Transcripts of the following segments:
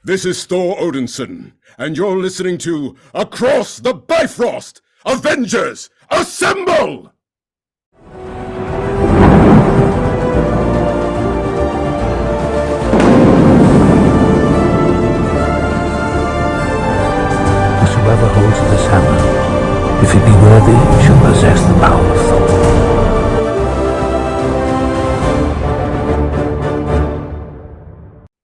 This is Thor Odinson, and you're listening to Across the Bifrost! Avengers, assemble! Whosoever holds this hammer, if he be worthy, shall possess the power of Thor.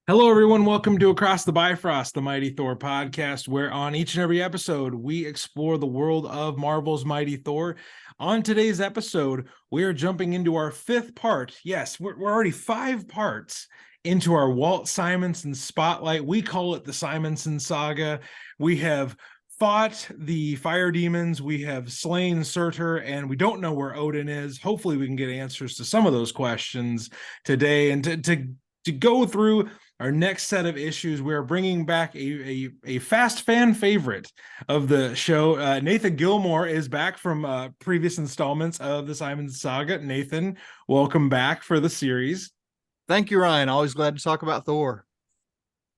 Hello, everyone. Welcome to Across the Bifrost, the Mighty Thor podcast, where on each and every episode, we explore the world of Marvel's Mighty Thor. On today's episode, we are jumping into our fifth part. Yes, we're already 5 parts into our Walt Simonson spotlight. We call it the Simonson Saga. We have fought the fire demons, we have slain Surtur, and we don't know where Odin is. Hopefully, we can get answers to some of those questions today. And to go through our next set of issues, we're bringing back a fast fan favorite of the show. Nathan Gilmour is back from previous installments of the Simonson Saga. Nathan, welcome back for the series. Thank you, Ryan. Always glad to talk about Thor.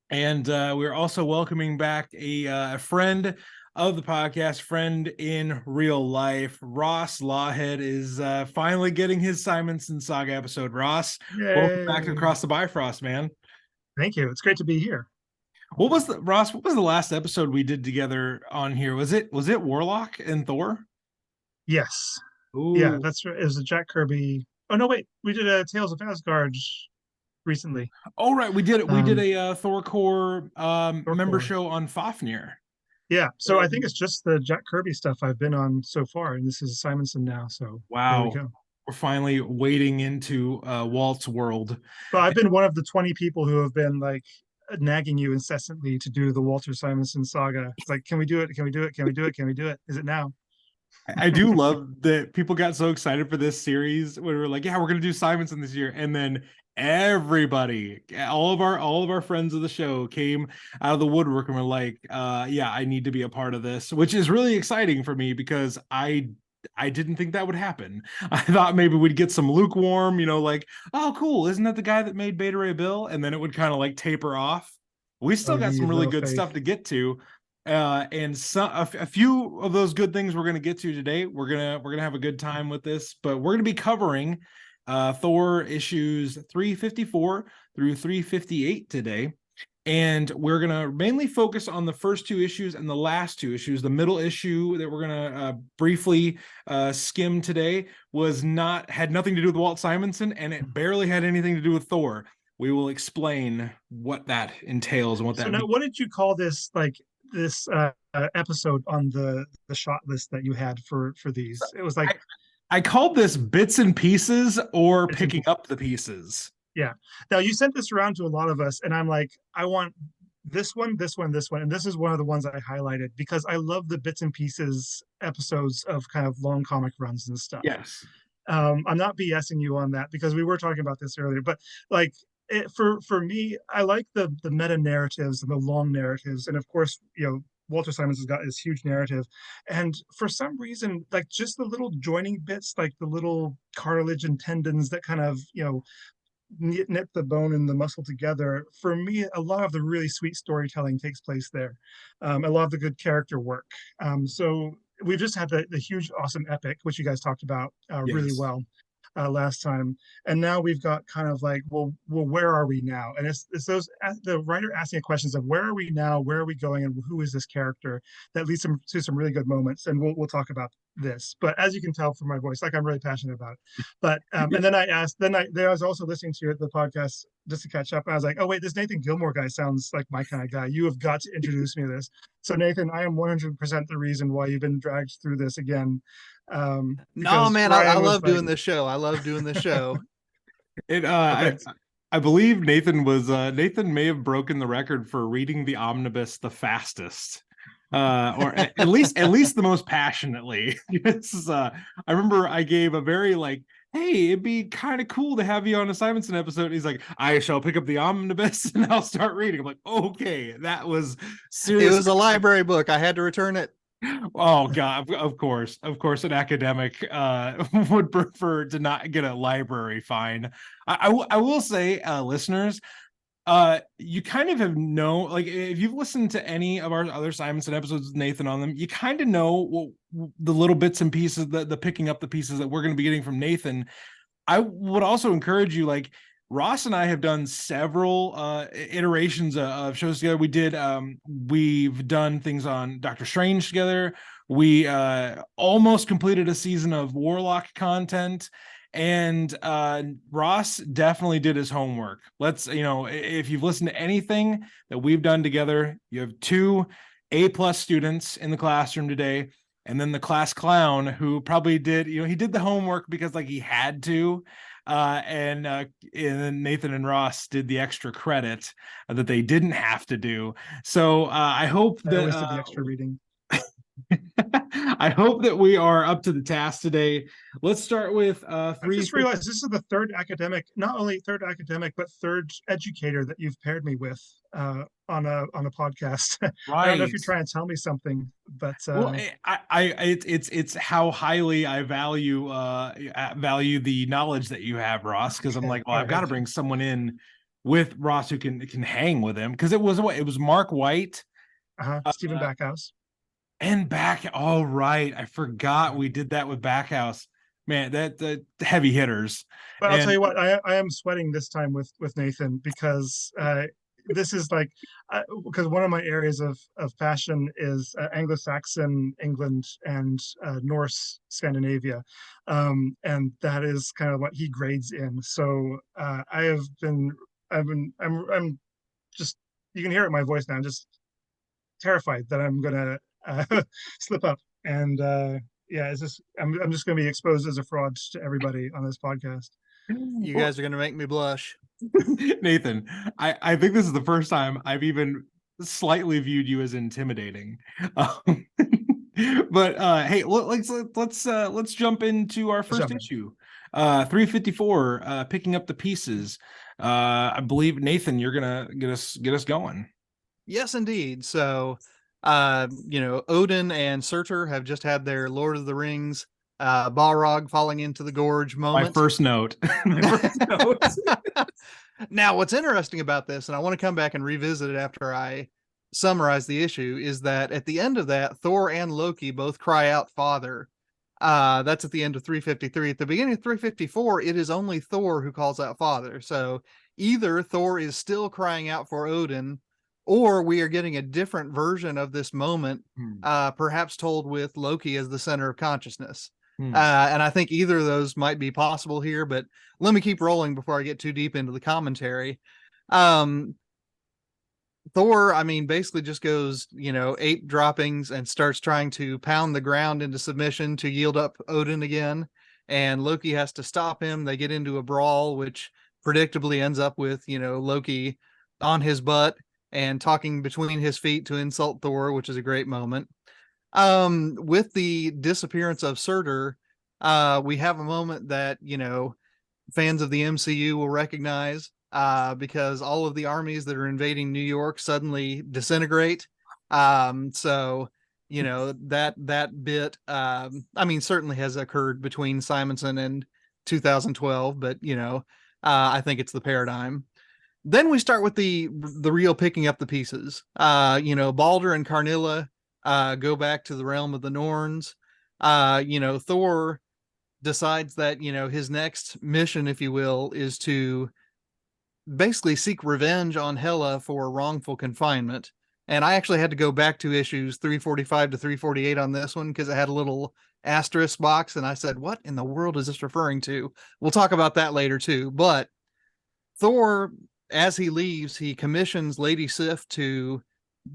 And we're also welcoming back a friend of the podcast, friend in real life. Ross Lawhead is finally getting his Simonson Saga episode. Ross, Yay. Welcome back to Across the Bifrost, man. Thank you. It's great to be here. What was the last episode we did together on here? Was it Warlock and Thor? Yes. Ooh. Yeah, that's right. It was a Jack Kirby. Oh no, wait. We did a Tales of Asgard recently. Oh right, we did it. We did a Thor Core member Core. show on Fafnir. Yeah. So I think it's just the Jack Kirby stuff I've been on so far, and this is Simonson now. So wow. There we go. We're finally wading into Walt's world. But I've been one of the 20 people who have been like nagging you incessantly to do the Walter Simonson saga. It's like, can we do it? Can we do it? Can we do it? Can we do it? Is it now? I do love that people got so excited for this series when we were like, yeah, we're gonna do Simonson this year, and then everybody, all of our friends of the show came out of the woodwork and were like, yeah, I need to be a part of this, which is really exciting for me because I didn't think that would happen. I thought maybe we'd get some lukewarm, like, oh, cool, isn't that the guy that made Beta Ray Bill? And then it would kind of like taper off. We still got some really good stuff to get to, and a few of those good things we're gonna get to today. We're gonna have a good time with this, but we're gonna be covering Thor issues 354 through 358 today. And we're going to mainly focus on the first 2 issues and the last 2 issues. The middle issue that we're going to briefly skim today had nothing to do with Walt Simonson, and it barely had anything to do with Thor. We will explain what that entails and what that means. Now, what did you call this, this episode on the shot list that you had for these? It was like... I called this Bits and Pieces or Picking Up the Pieces. Yeah. Now you sent this around to a lot of us, and I'm like, I want this one, this one, this one, and this is one of the ones I highlighted because I love the bits and pieces episodes of kind of long comic runs and stuff. Yes. I'm not BSing you on that because we were talking about this earlier, but like for me, I like the meta narratives and the long narratives, and of course, Walter Simonson's got this huge narrative, and for some reason, like just the little joining bits, like the little cartilage and tendons that kind of knit the bone and the muscle together. For me, a lot of the really sweet storytelling takes place there. A lot of the good character work. So we've just had the huge, awesome epic, which you guys talked about really well last time. And now we've got kind of like, well, where are we now? And it's those the writer asking questions of where are we now, where are we going, and who is this character that leads to some really good moments. And we'll talk about this. But as you can tell from my voice, like I'm really passionate about it. But and then I was also listening to the podcast just to catch up. And I was like, oh wait, this Nathan Gilmour guy sounds like my kind of guy. You have got to introduce me to this. So Nathan, I am 100% the reason why you've been dragged through this again. No, man, I love doing this show. I love doing this show. I believe Nathan may have broken the record for reading the omnibus the fastest. Or at least the most passionately. I remember I gave a very hey, it'd be kind of cool to have you on a Simonson episode. He's like, I shall pick up the omnibus and I'll start reading. I'm like, okay, that was serious. It was a library book. I had to return it. Oh God, of course, an academic would prefer to not get a library fine. I will say, listeners, You kind of have like if you've listened to any of our other Simonson episodes with Nathan on them, you kind of know the little bits and pieces, the picking up the pieces that we're going to be getting from Nathan. I would also encourage you, like Ross and I have done several iterations of shows together. We've done things on Doctor Strange together. We almost completed a season of Warlock content. And Ross definitely did his homework. If you've listened to anything that we've done together, you have 2 A+ students in the classroom today, and then the class clown who probably did, he did the homework because like he had to. And then Nathan and Ross did the extra credit that they didn't have to do. So I hope that I always did the extra reading. I hope that we are up to the task today. Let's start with I just realized this is the third academic, not only third academic, but third educator that you've paired me with on a podcast. Right. I don't know if you're trying to tell me something, but well, it's how highly I value the knowledge that you have, Ross. Because I'm like, well, I've got to bring someone in with Ross who can hang with him. Because it was Mark White, Stephen Backhouse. And all right. I forgot we did that with Backhouse. Man, the heavy hitters. But I'll tell you what, I am sweating this time with Nathan because this is like because one of my areas of passion is Anglo-Saxon England and Norse Scandinavia, and that is kind of what he grades in. So I'm just, you can hear it in my voice now. I'm just terrified that I'm gonna slip up, and it's just I'm just going to be exposed as a fraud to everybody on this podcast. You guys are going to make me blush. Nathan, I think this is the first time I've even slightly viewed you as intimidating. But hey, let's jump into our first issue. 354, picking up the pieces. I believe Nathan, you're gonna get us going. Yes, indeed. So Odin and Surtur have just had their Lord of the Rings Balrog falling into the gorge moment. My first note. Now, what's interesting about this, and I want to come back and revisit it after I summarize the issue, is that at the end of that, Thor and Loki both cry out, "Father." That's at the end of 353. At the beginning of 354, it is only Thor who calls out "Father." So either Thor is still crying out for Odin, or we are getting a different version of this moment, perhaps told with Loki as the center of consciousness. And I think either of those might be possible here, but let me keep rolling before I get too deep into the commentary. Thor, basically just goes, ape droppings and starts trying to pound the ground into submission to yield up Odin again. And Loki has to stop him. They get into a brawl, which predictably ends up with, Loki on his butt and talking between his feet to insult Thor, which is a great moment. With the disappearance of Surtur, we have a moment that, fans of the MCU will recognize, because all of the armies that are invading New York suddenly disintegrate. So, that bit, certainly has occurred between Simonson and 2012, but, I think it's the paradigm. Then we start with the real picking up the pieces. Balder and Karnilla go back to the realm of the Norns. Thor decides that, his next mission, if you will, is to basically seek revenge on Hela for wrongful confinement. And I actually had to go back to issues 345 to 348 on this one because it had a little asterisk box, and I said, what in the world is this referring to? We'll talk about that later too. But Thor, as he leaves, he commissions Lady Sif to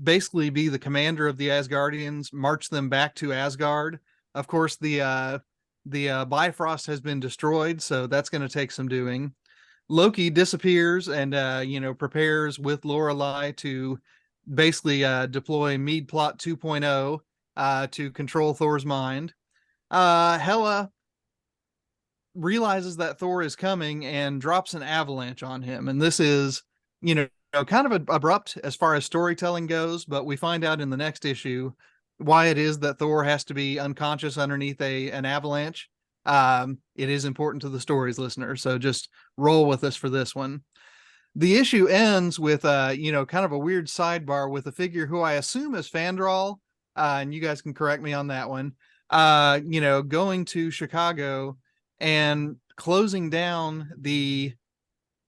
basically be the commander of the Asgardians, march them back to Asgard. Of course, the Bifrost has been destroyed, so that's going to take some doing. Loki disappears and prepares with Lorelei to basically deploy Mead Plot 2.0 to control Thor's mind. Hela realizes that Thor is coming and drops an avalanche on him. And this is, kind of abrupt as far as storytelling goes, but we find out in the next issue why it is that Thor has to be unconscious underneath an avalanche. It is important to the story's listener, so just roll with us for this one. the issue ends with kind of a weird sidebar with a figure who I assume is Fandral, and you guys can correct me on that one. Going to Chicago and closing down the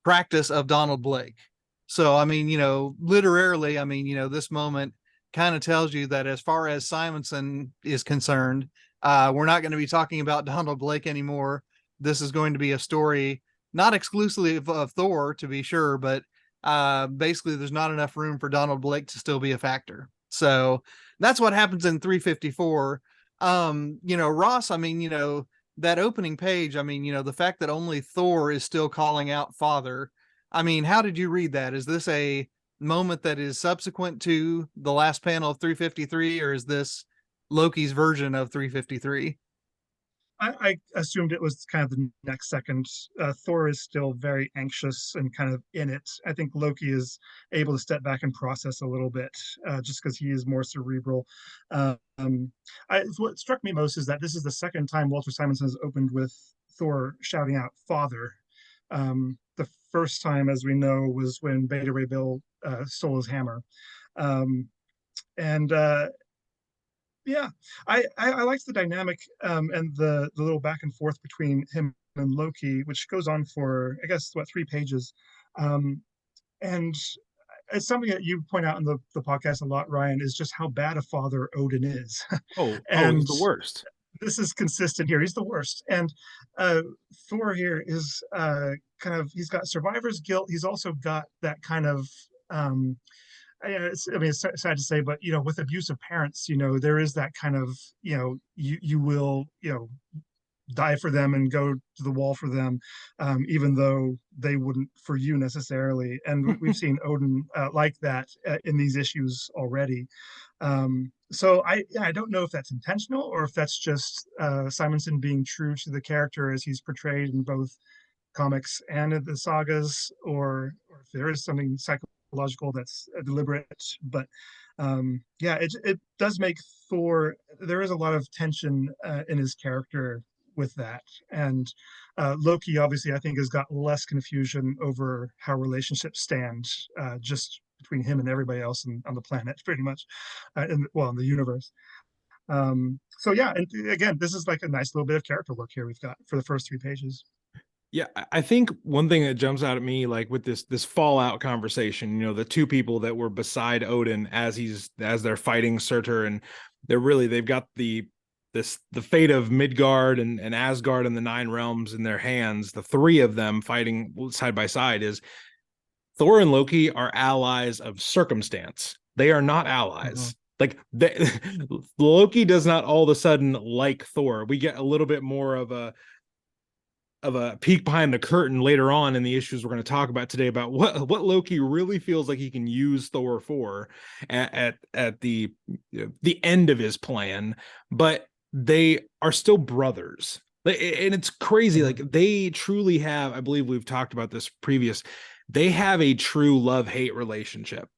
practice of Donald Blake. So I mean, literally, I mean, this moment kind of tells you that as far as Simonson is concerned, we're not going to be talking about Donald Blake anymore. This is going to be a story not exclusively of Thor, to be sure, but basically there's not enough room for Donald Blake to still be a factor. So that's what happens in 354. Ross, I mean, that opening page, I mean, the fact that only Thor is still calling out father. I mean, how did you read that? Is this a moment that is subsequent to the last panel of 353, or is this Loki's version of 353? I assumed it was kind of the next second. Thor is still very anxious and kind of in it. I think Loki is able to step back and process a little bit, just because he is more cerebral. What struck me most is that this is the second time Walter Simonson has opened with Thor shouting out "Father." The first time, as we know, was when Beta Ray Bill stole his hammer, and yeah, I liked the dynamic, and the little back and forth between him and Loki, which goes on for, I guess, 3 pages. And it's something that you point out in the podcast a lot, Ryan, is just how bad a father Odin is. Oh, And he's the worst. this is consistent here. He's the worst. And Thor here is he's got survivor's guilt. He's also got that kind of it's sad to say, but with abusive parents, there is that kind of, you will, die for them and go to the wall for them, even though they wouldn't for you necessarily. And we've seen Odin like that in these issues already. So I don't know if that's intentional or if that's just Simonson being true to the character as he's portrayed in both comics and in the sagas, or if there is something psychological that's deliberate. But it does make Thor, there is a lot of tension in his character with that. And Loki, obviously, I think has got less confusion over how relationships stand, just between him and everybody else on the planet, pretty much, in the universe. So yeah, and again, this is like a nice little bit of character work here we've got for the first 3 pages. Yeah, I think one thing that jumps out at me, like with this Fallout conversation, the two people that were beside Odin as they're fighting Surtur, and they've got the fate of Midgard and Asgard and the 9 realms in their hands. The 3 of them fighting side by side. Is Thor and Loki are allies of circumstance. They are not allies. Like Loki does not all of a sudden like Thor. We get a little bit more of a peek behind the curtain later on in the issues we're going to talk about today about what Loki really feels like he can use Thor for at the end of his plan, but they are still brothers. And it's crazy. Like they truly have, I believe we've talked about this previous, they have a true love-hate relationship.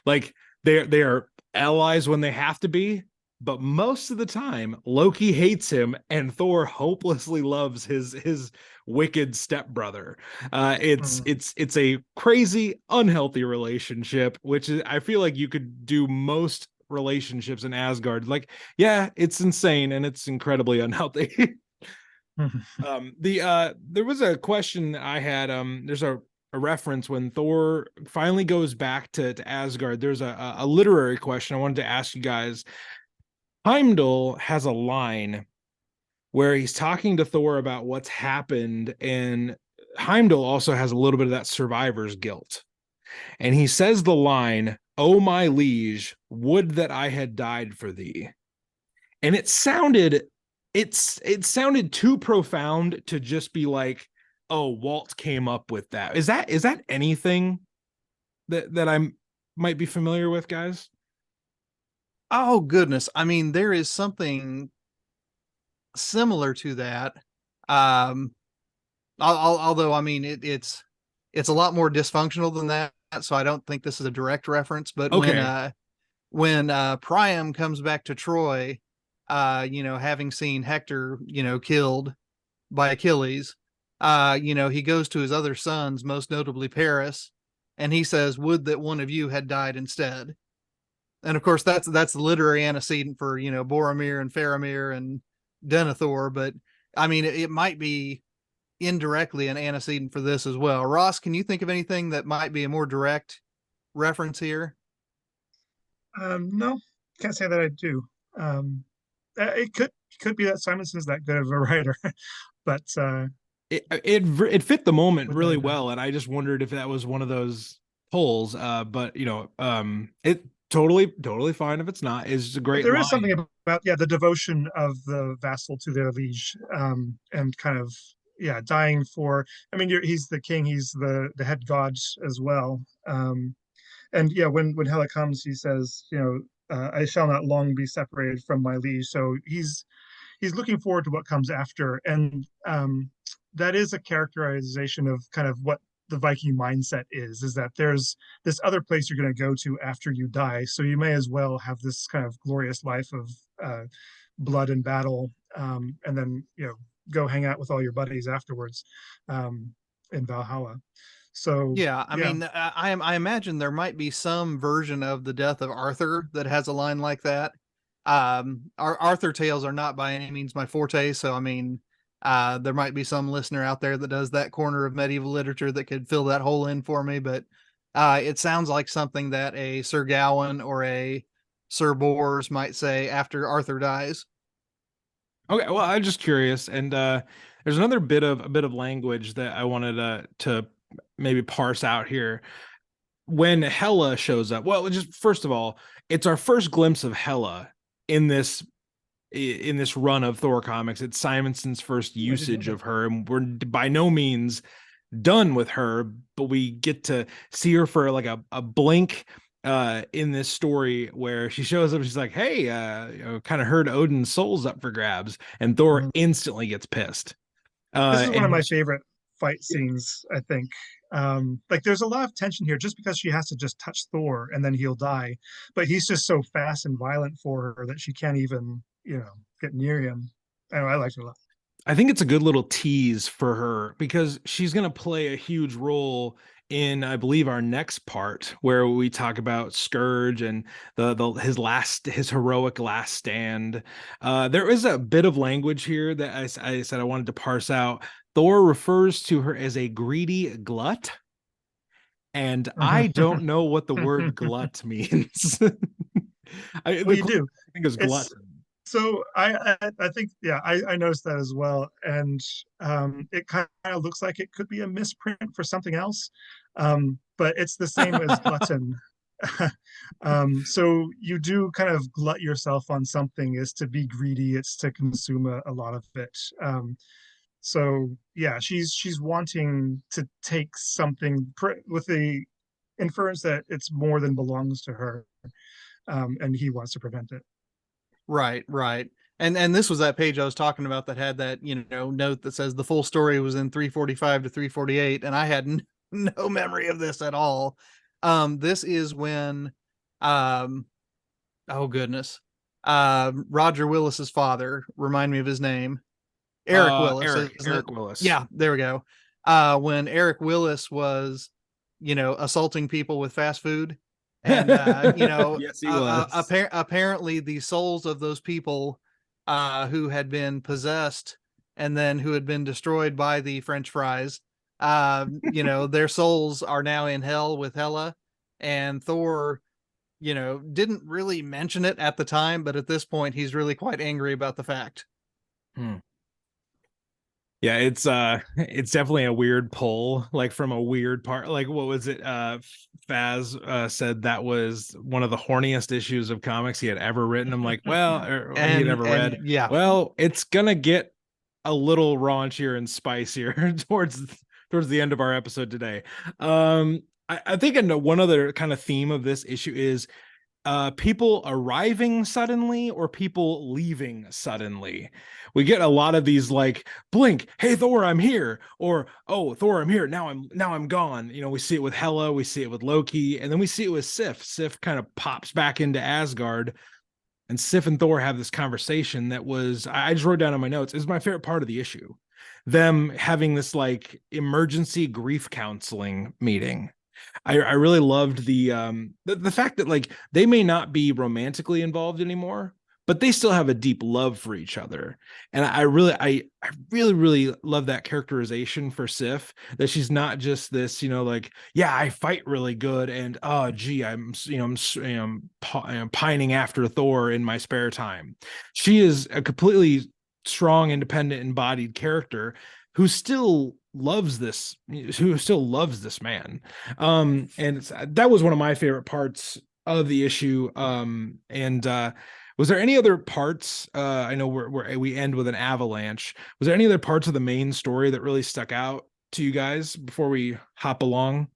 Like they are allies when they have to be, but most of the time Loki hates him and Thor hopelessly loves his wicked stepbrother. It's a crazy, unhealthy relationship, which is, I feel like you could do most relationships in Asgard. Like, yeah, it's insane and it's incredibly unhealthy. There was a question I had. There's a reference when Thor finally goes back to Asgard. There's a literary question I wanted to ask you guys. Heimdall has a line where he's talking to Thor about what's happened, and Heimdall also has a little bit of that survivor's guilt. And he says the line, "Oh my liege, would that I had died for thee." And it sounded too profound to just be like, oh, Walt came up with that. Is that anything that I might be familiar with, guys? Oh goodness. I mean, there is something similar to that. Although I mean it's a lot more dysfunctional than that, so I don't think this is a direct reference. But okay. when Priam comes back to Troy, having seen Hector, killed by Achilles, he goes to his other sons, most notably Paris, and he says, "Would that one of you had died instead." And of course, that's the literary antecedent for, you know, Boromir and Faramir and Denethor. But I mean, it might be indirectly an antecedent for this as well. Ross, can you think of anything that might be a more direct reference here? No, can't say that I do. It could be that Simonson's that good of a writer, but It fit the moment with really that, well, and I just wondered if that was one of those pulls. But you know, it totally fine if it's not. It's just a but great there is something line. about the devotion of the vassal to their liege, and kind of dying for. I mean, he's the king, he's the head god as well. And when Hela comes, he says, I shall not long be separated from my liege. So he's looking forward to what comes after, and that is a characterization of kind of what the Viking mindset is that there's this other place you're going to go to after you die, so you may as well have this kind of glorious life of blood and battle, and then go hang out with all your buddies afterwards, in Valhalla. So Yeah, I mean, I imagine there might be some version of the death of Arthur that has a line like that. Our Arthur tales are not by any means my forte, so I mean, there might be some listener out there that does that corner of medieval literature that could fill that hole in for me. But it sounds like something that a Sir Gawain or a Sir Bors might say after Arthur dies. Okay, well, I'm just curious, and there's another bit of language that I wanted to maybe parse out here. When Hela shows up, well, just first of all, it's our first glimpse of Hela in this run of Thor comics. It's Simonson's first usage of her, and we're by no means done with her, but we get to see her for like a blink in this story where she shows up. She's like, hey, kind of heard Odin's soul's up for grabs, and Thor Mhm. instantly gets pissed. This is one of And my favorite fight scenes, I think. Like there's a lot of tension here just because she has to just touch Thor and then he'll die. But he's just so fast and violent for her that she can't even, get near him. Anyway, I liked it a lot. I think it's a good little tease for her because she's going to play a huge role in, I believe, our next part where we talk about Scourge and his heroic last stand. There is a bit of language here that I said I wanted to parse out. Thor refers to her as a greedy glut, and I don't know what the word glut means. Well, you do. I think it's glut. It's so I think I noticed that as well, and it kind of looks like it could be a misprint for something else, but it's the same as glutton. So you do kind of glut yourself on something, is to be greedy, it's to consume a lot of it. So yeah, she's wanting to take something with the inference that it's more than belongs to her, and he wants to prevent it. Right. And this was that page I was talking about that had that, note that says the full story was in 345 to 348, and I had no memory of this at all. This is when oh goodness. Roger Willis's father, remind me of his name. Eric Willis. Eric Willis. Yeah, there we go. When Eric Willis was, assaulting people with fast food. And yes, he was. Apparently the souls of those people who had been possessed and then who had been destroyed by the French fries, their souls are now in hell with Hela. And Thor, didn't really mention it at the time, but at this point he's really quite angry about the fact. Yeah, it's definitely a weird pull, like from a weird part. Like, what was it? Faz said that was one of the horniest issues of comics he had ever written. I'm like, well, or he had ever read. Yeah. Well, it's gonna get a little raunchier and spicier towards the end of our episode today. I think one other kind of theme of this issue is people arriving suddenly or people leaving suddenly. We get a lot of these like blink, hey Thor, I'm here, or oh Thor, I'm here, now I'm gone. We see it with Hela, we see it with Loki, and then we see it with Sif. Sif kind of pops back into Asgard, and Sif and Thor have this conversation that was, I just wrote down in my notes, is my favorite part of the issue. Them having this like emergency grief counseling meeting. I really loved the fact that like they may not be romantically involved anymore, but they still have a deep love for each other. And I really love that characterization for Sif, that she's not just this, like, yeah, I fight really good, and oh gee, I'm pining after Thor in my spare time. She is a completely strong, independent, embodied character who still loves this man. And that was one of my favorite parts of the issue. And was there any other parts? I know we end with an avalanche. Was there any other parts of the main story that really stuck out to you guys before we hop along?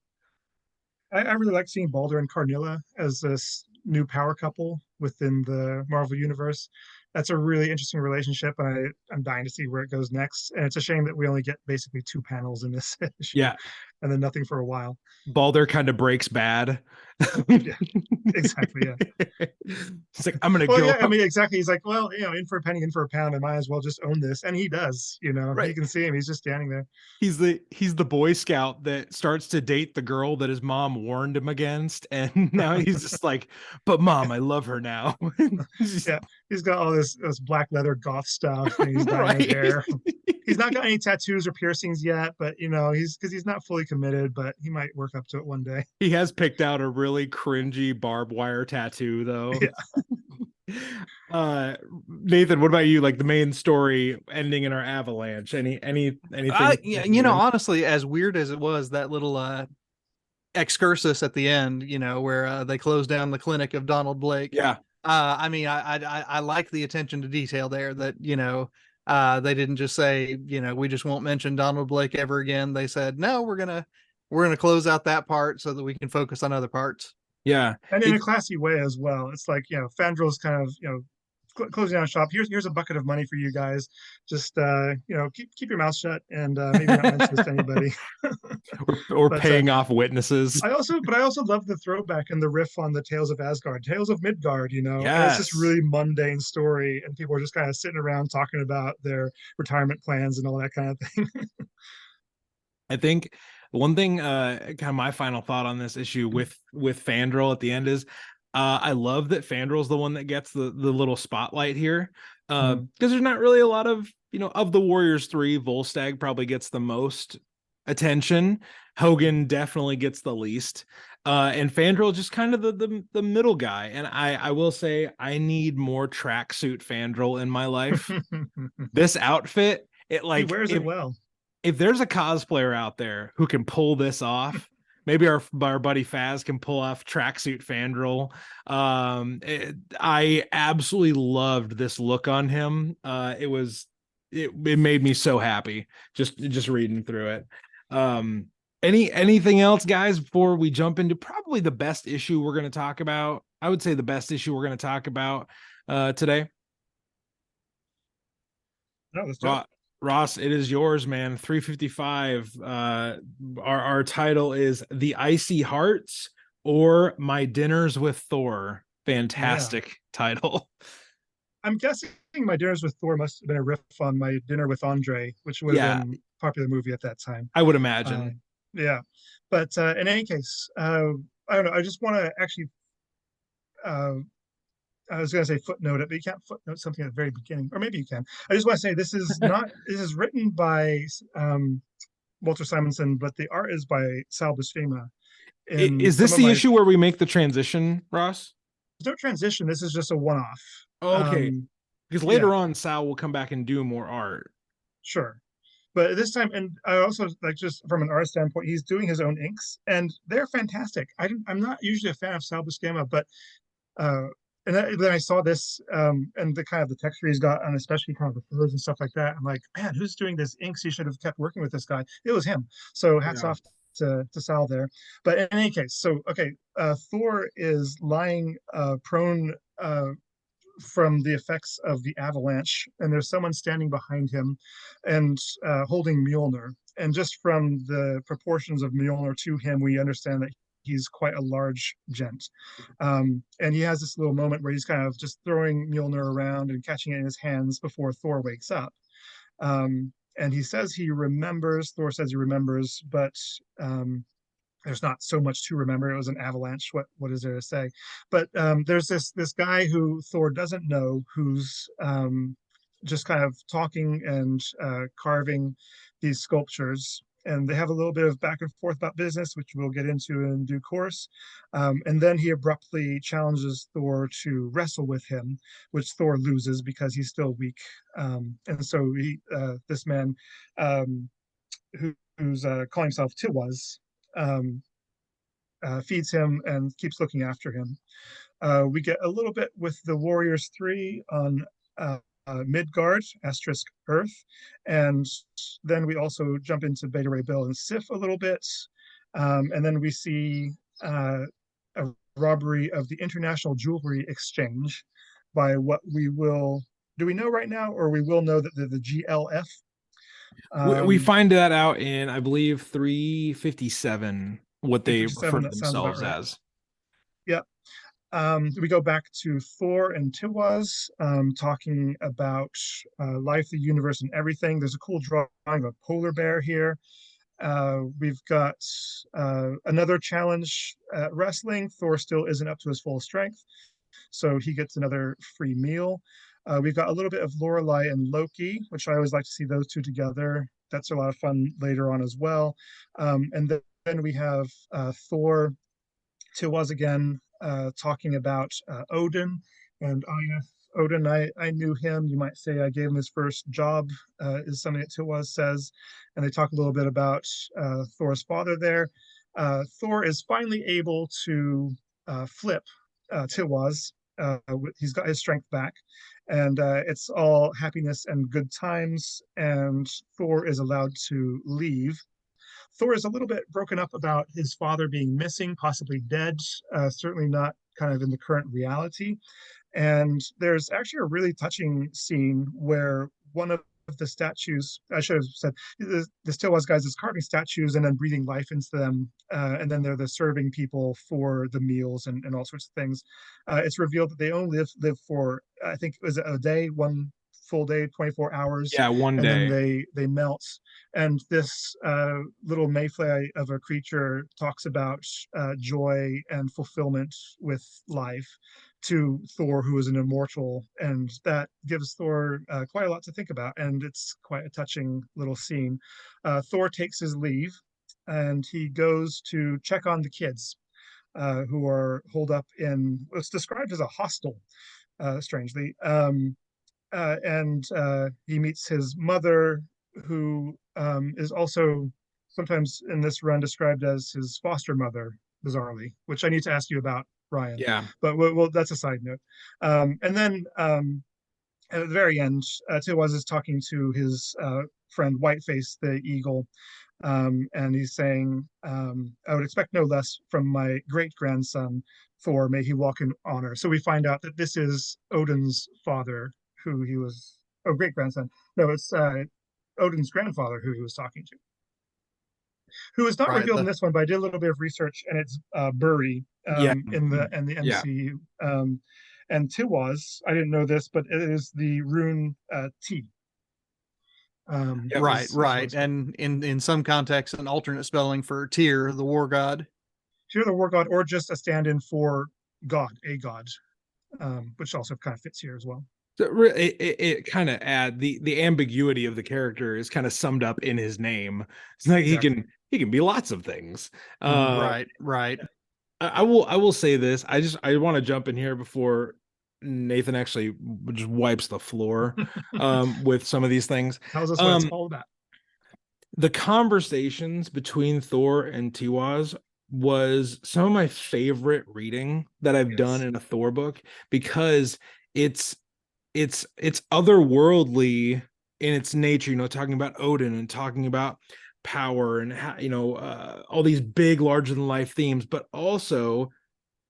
I really like seeing Balder and Carnilla as this new power couple within the Marvel universe. That's a really interesting relationship, and I'm dying to see where it goes next. And it's a shame that we only get basically 2 panels in this issue, Yeah, and then nothing for a while. Balder kind of breaks bad. Yeah, exactly. Yeah. It's like, I'm gonna Well, go. yeah, I mean, exactly. He's like, well, in for a penny, in for a pound. I might as well just own this, and he does. Right. You can see him. He's just standing there. He's the Boy Scout that starts to date the girl that his mom warned him against, and now he's just like, but mom, I love her now. Yeah, he's got all this black leather goth stuff, and he's dyeing his hair. He's not got any tattoos or piercings yet, but he's not fully committed, but he might work up to it one day. He has picked out a really cringy barbed wire tattoo, though. Yeah. Nathan, what about you? Like the main story ending in our avalanche? Anything? Yeah, honestly, as weird as it was, that little excursus at the end, where they closed down the clinic of Donald Blake. Yeah. I mean, I like the attention to detail there, that they didn't just say, we just won't mention Donald Blake ever again. They said, no, we're gonna close out that part so that we can focus on other parts. Yeah, and in a classy way as well. It's like, Fandrel's kind of, closing down shop. Here's a bucket of money for you guys. Just keep your mouth shut, and maybe not mention this to anybody. or But, paying off witnesses. I also love the throwback and the riff on the Tales of Asgard, Tales of Midgard. And it's this Yes. really mundane story, and people are just kind of sitting around talking about their retirement plans and all that kind of thing. I think one thing, kind of my final thought on this issue with Fandral at the end is, I love that Fandral's the one that gets the little spotlight here, because there's not really a lot of of the Warriors 3. Volstagg probably gets the most attention. Hogan definitely gets the least, and Fandral just kind of the middle guy. And I will say, I need more tracksuit Fandral in my life. This outfit, it like he wears it well. If there's a cosplayer out there who can pull this off, maybe our buddy Faz can pull off tracksuit Fandral. I absolutely loved this look on him. It made me so happy just reading through it. Anything else, guys, before we jump into probably the best issue we're going to talk about? I would say the best issue we're going to talk about today. No, let's do it. Ross, it is yours, man. 355. Our title is The Icy Hearts or My Dinners with Thor. Fantastic title. I'm guessing My Dinners with Thor must have been a riff on My Dinner with Andre, which would have been a popular movie at that time. I would imagine. Yeah. But in any case, I don't know. I just want to actually I was going to say footnote it, but you can't footnote something at the very beginning, or maybe you can. I just want to say this is written by Walter Simonson, but the art is by Sal Buscema. Is this the issue where we make the transition, Ross? There's no transition. This is just a one-off. Oh, okay. Because later on, Sal will come back and do more art. Sure. But this time, and I also like, just from an art standpoint, he's doing his own inks, and they're fantastic. I'm not usually a fan of Sal Buscema, but and then I saw this and the kind of the texture he's got, and especially kind of the furs and stuff like that. I'm like, man, who's doing this inks? He should have kept working with this guy. It was him. So hats off to Sal there. But in any case, so okay, Thor is lying prone from the effects of the avalanche, and there's someone standing behind him and holding Mjolnir. And just from the proportions of Mjolnir to him, we understand that he's quite a large gent. And he has this little moment where he's kind of just throwing Mjolnir around and catching it in his hands before Thor wakes up. And he says he remembers, Thor says he remembers, but there's not so much to remember. It was an avalanche. What is there to say? But there's this guy who Thor doesn't know, who's just kind of talking and carving these sculptures. And they have a little bit of back and forth about business, which we'll get into in due course. And then he abruptly challenges Thor to wrestle with him, which Thor loses because he's still weak. And so this man, who's calling himself Tiwaz, um, feeds him and keeps looking after him. We get a little bit with the Warriors 3 on Midgard, asterisk Earth, and then we also jump into Beta Ray Bill and Sif a little bit, and then we see a robbery of the International Jewelry Exchange by what we will, do we know right now, or we will know that the GLF. We find that out in, I believe, 357, what they refer to themselves right. as. Yep. We go back to Thor and Tiwaz, talking about life, the universe, and everything. There's a cool drawing of a polar bear here. We've got another challenge at wrestling. Thor still isn't up to his full strength, so he gets another free meal. We've got a little bit of Lorelei and Loki, which I always like to see those two together. That's a lot of fun later on as well. And then we have Thor, Tiwaz again, talking about Odin. And oh yes, Odin, I knew him. You might say I gave him his first job, is something that Tiwaz says. And they talk a little bit about Thor's father there. Thor is finally able to flip Tiwaz. He's got his strength back, and it's all happiness and good times, and Thor is allowed to leave. Thor is a little bit broken up about his father being missing, possibly dead, certainly not kind of in the current reality. And there's actually a really touching scene where one of the statues, I should have said, the Tiwaz guys is carving statues and then breathing life into them. And then they're the serving people for the meals and all sorts of things. It's revealed that they only live for, I think it was a day, one full day, 24 hours. Yeah, one and day. then they melt. And this little mayfly of a creature talks about joy and fulfillment with life to Thor, who is an immortal, and that gives Thor quite a lot to think about, and it's quite a touching little scene. Thor takes his leave, and he goes to check on the kids who are holed up in what's described as a hostel, strangely. And he meets his mother, who is also sometimes in this run described as his foster mother, bizarrely, which I need to ask you about, Ryan. Yeah. But well, that's a side note. And then at the very end, Tiwaz is talking to his friend Whiteface, the eagle, and he's saying, I would expect no less from my great-grandson, Thor, may he walk in honor. So we find out that this is Odin's father, who he was, oh, great-grandson. No, it's Odin's grandfather who he was talking to, who is not Right, revealed in this one, but I did a little bit of research, and it's Buri Yeah. in the Yeah. MCU. And Tiwaz, I didn't know this, but it is the rune T. right, is right. what's- And in some contexts, an alternate spelling for Tyr, the war god. Tyr the war god, or just a stand-in for God, a god, which also kind of fits here as well. So it kind of the ambiguity of the character is kind of summed up in his name. It's like Exactly. he can be lots of things. Right, right. I will say this. I want to jump in here before Nathan actually just wipes the floor with some of these things. Tells us what it's all about. The conversations between Thor and Tiwaz was some of my favorite reading that I've done in a Thor book, because it's otherworldly in its nature, talking about Odin and talking about power and all these big larger than life themes, but also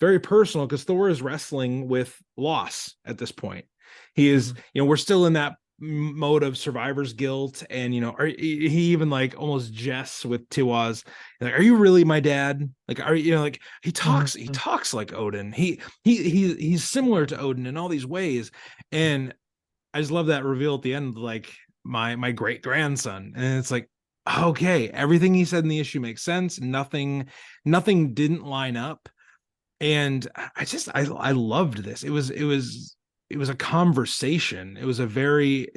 very personal, because Thor is wrestling with loss at this point. He is, we're still in that mode of survivor's guilt, and he even like almost jests with Tiwaz, like, are you really my dad? Like, are you like, he talks like Odin. He's similar to Odin in all these ways, and I just love that reveal at the end, like my great grandson, and it's like, okay, everything he said in the issue makes sense. Nothing didn't line up. And I loved this. It was a conversation. It was a very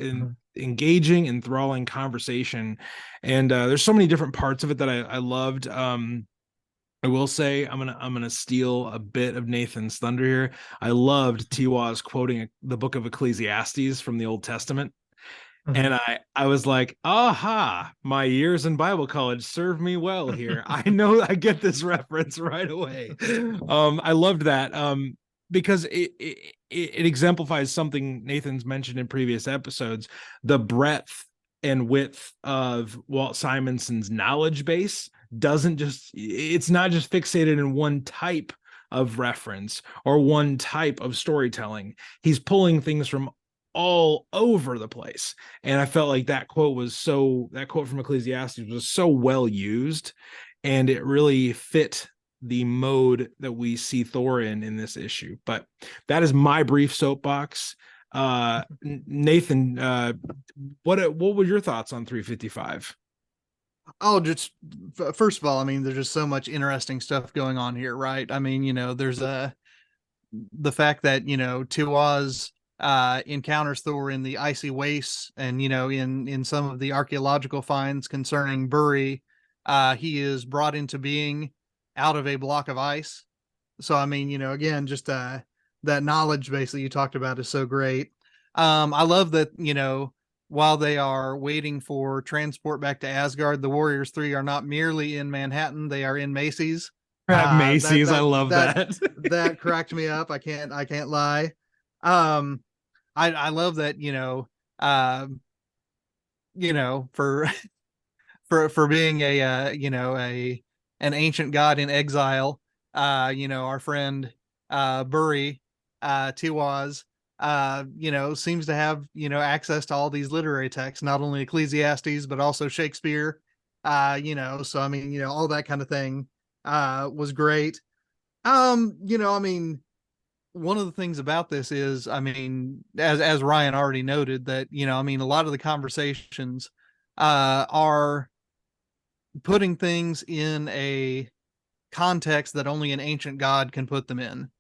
engaging, enthralling conversation. And there's so many different parts of it that I loved. I will say I'm gonna steal a bit of Nathan's thunder here. I loved Tiwa's quoting the book of Ecclesiastes from the Old Testament. And I was like, aha, my years in Bible college served me well here. I know I get this reference right away. I loved that. Because it exemplifies something Nathan's mentioned in previous episodes, the breadth and width of Walt Simonson's knowledge base it's not just fixated in one type of reference or one type of storytelling. He's pulling things from all over the place. And I felt like that quote from Ecclesiastes was so well used, and it really fit the mode that we see Thor in this issue. But that is my brief soapbox. Nathan, what were your thoughts on 355? Oh, just first of all, I mean, there's just so much interesting stuff going on here, right? I mean, there's the fact that Tiwaz encounters Thor in the icy wastes, and in some of the archaeological finds concerning Buri, he is brought into being out of a block of ice. So I mean, again, just that knowledge base that you talked about is so great. I love that while they are waiting for transport back to Asgard, the Warriors 3 are not merely in Manhattan; they are in Macy's. At Macy's, I love that. That cracked me up. I can't lie. I love that, for for being an ancient god in exile, our friend Buri, Tiwaz, seems to have access to all these literary texts, not only Ecclesiastes but also Shakespeare. So I mean, all that kind of thing was great. I mean, one of the things about this is, I mean, as Ryan already noted, that I mean, a lot of the conversations are putting things in a context that only an ancient god can put them in.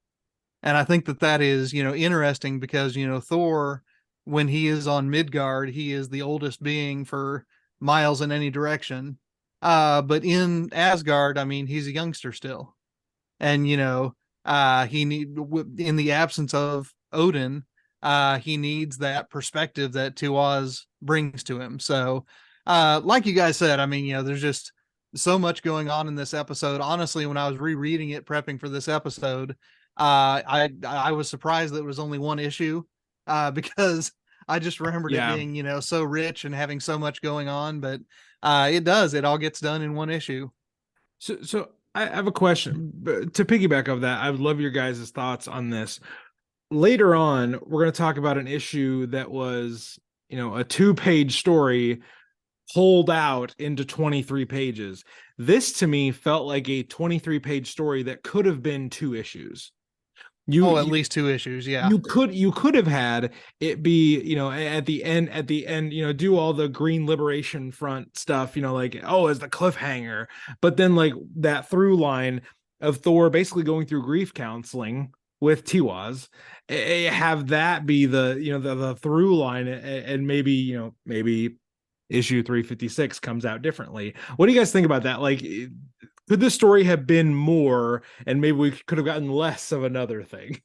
And I think that is, interesting because, Thor, when he is on Midgard, he is the oldest being for miles in any direction. But in Asgard, I mean, he's a youngster still. And, he in the absence of Odin, he needs that perspective that Tiwaz brings to him. So, like you guys said, I mean, there's just so much going on in this episode. Honestly, when I was rereading it, prepping for this episode, I was surprised that it was only one issue, because I just remembered it being, so rich and having so much going on, but it all gets done in one issue. So I have a question to piggyback of that. I would love your guys' thoughts on this. Later on, we're going to talk about an issue that was, a 2-page story pulled out into 23 pages. This to me felt like a 23-page story that could have been 2 issues. At least 2 issues. Yeah. You could have had it be, at the end, do all the Green Liberation Front stuff, like, as the cliffhanger, but then like that through line of Thor basically going through grief counseling with Tiwaz, have that be the, the through line, and maybe, maybe issue 356 comes out differently. What do you guys think about that? Like, could this story have been more, and maybe we could have gotten less of another thing?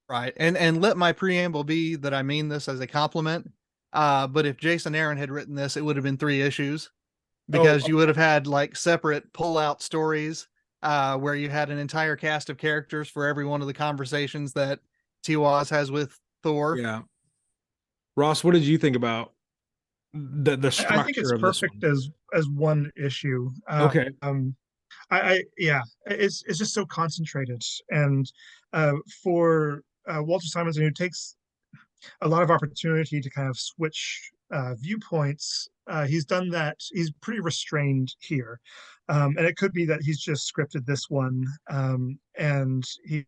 Right. And let my preamble be that I mean this as a compliment. But if Jason Aaron had written this, it would have been 3 issues, because you would have had like separate pull-out stories, where you had an entire cast of characters for every one of the conversations that Tiwaz has with Thor. Yeah. Ross, what did you think about the structure? I think it's perfect as one issue. Okay. It's just so concentrated, and for Walter Simonson, who takes a lot of opportunity to kind of switch viewpoints, he's done that. He's pretty restrained here, and it could be that he's just scripted this one, and he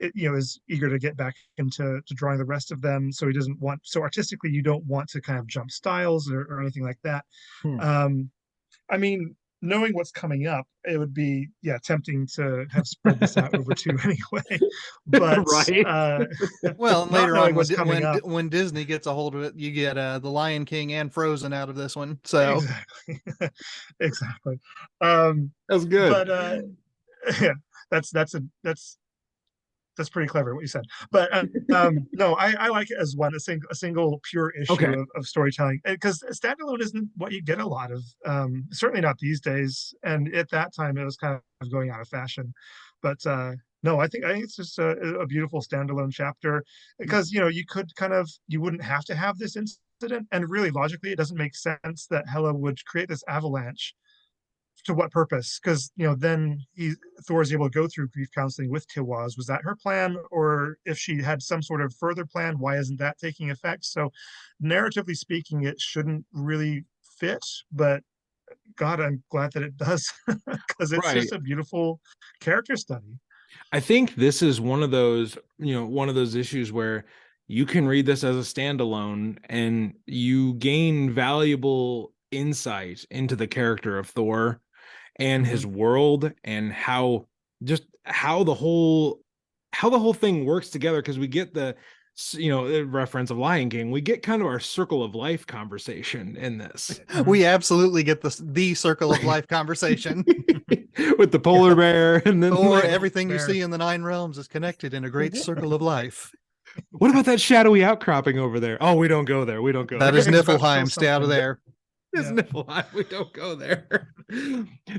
is eager to get back into drawing the rest of them. So he doesn't want, so artistically, you don't want to kind of jump styles or anything like that. I mean, knowing what's coming up, it would be tempting to have spread this out over two anyway. But Right. Well, and not later on knowing what's coming up. when Disney gets a hold of it, you get the Lion King and Frozen out of this one. So Exactly. Exactly. Um, That's good. but yeah, that's pretty clever what you said. But no, I like it as a single pure issue Okay. of storytelling, because standalone isn't what you get a lot of. Certainly not these days, and at that time it was kind of going out of fashion. But no, I think it's just a beautiful standalone chapter, because you wouldn't have to have this incident, and really logically it doesn't make sense that Hela would create this avalanche. To what purpose? Because then Thor is able to go through grief counseling with Tiwaz. Was that her plan, or if she had some sort of further plan, why isn't that taking effect? So, narratively speaking, it shouldn't really fit. But God, I'm glad that it does, because it's Right. just a beautiful character study. I think this is one of those, one of those issues where you can read this as a standalone and you gain valuable insight into the character of Thor and his world, and how the whole thing works together, because we get the reference of Lion King. We get kind of our circle of life conversation in this. we absolutely get the circle of life conversation. With the polar bear, and then Or like, everything you bear. see in the 9 realms is connected in a great circle of life. what about that shadowy outcropping over there? Oh, we don't go there. We don't go That there. is It's about to Niflheim. kill Stay out of something. there. It's Yeah. Niflheim. We don't go there.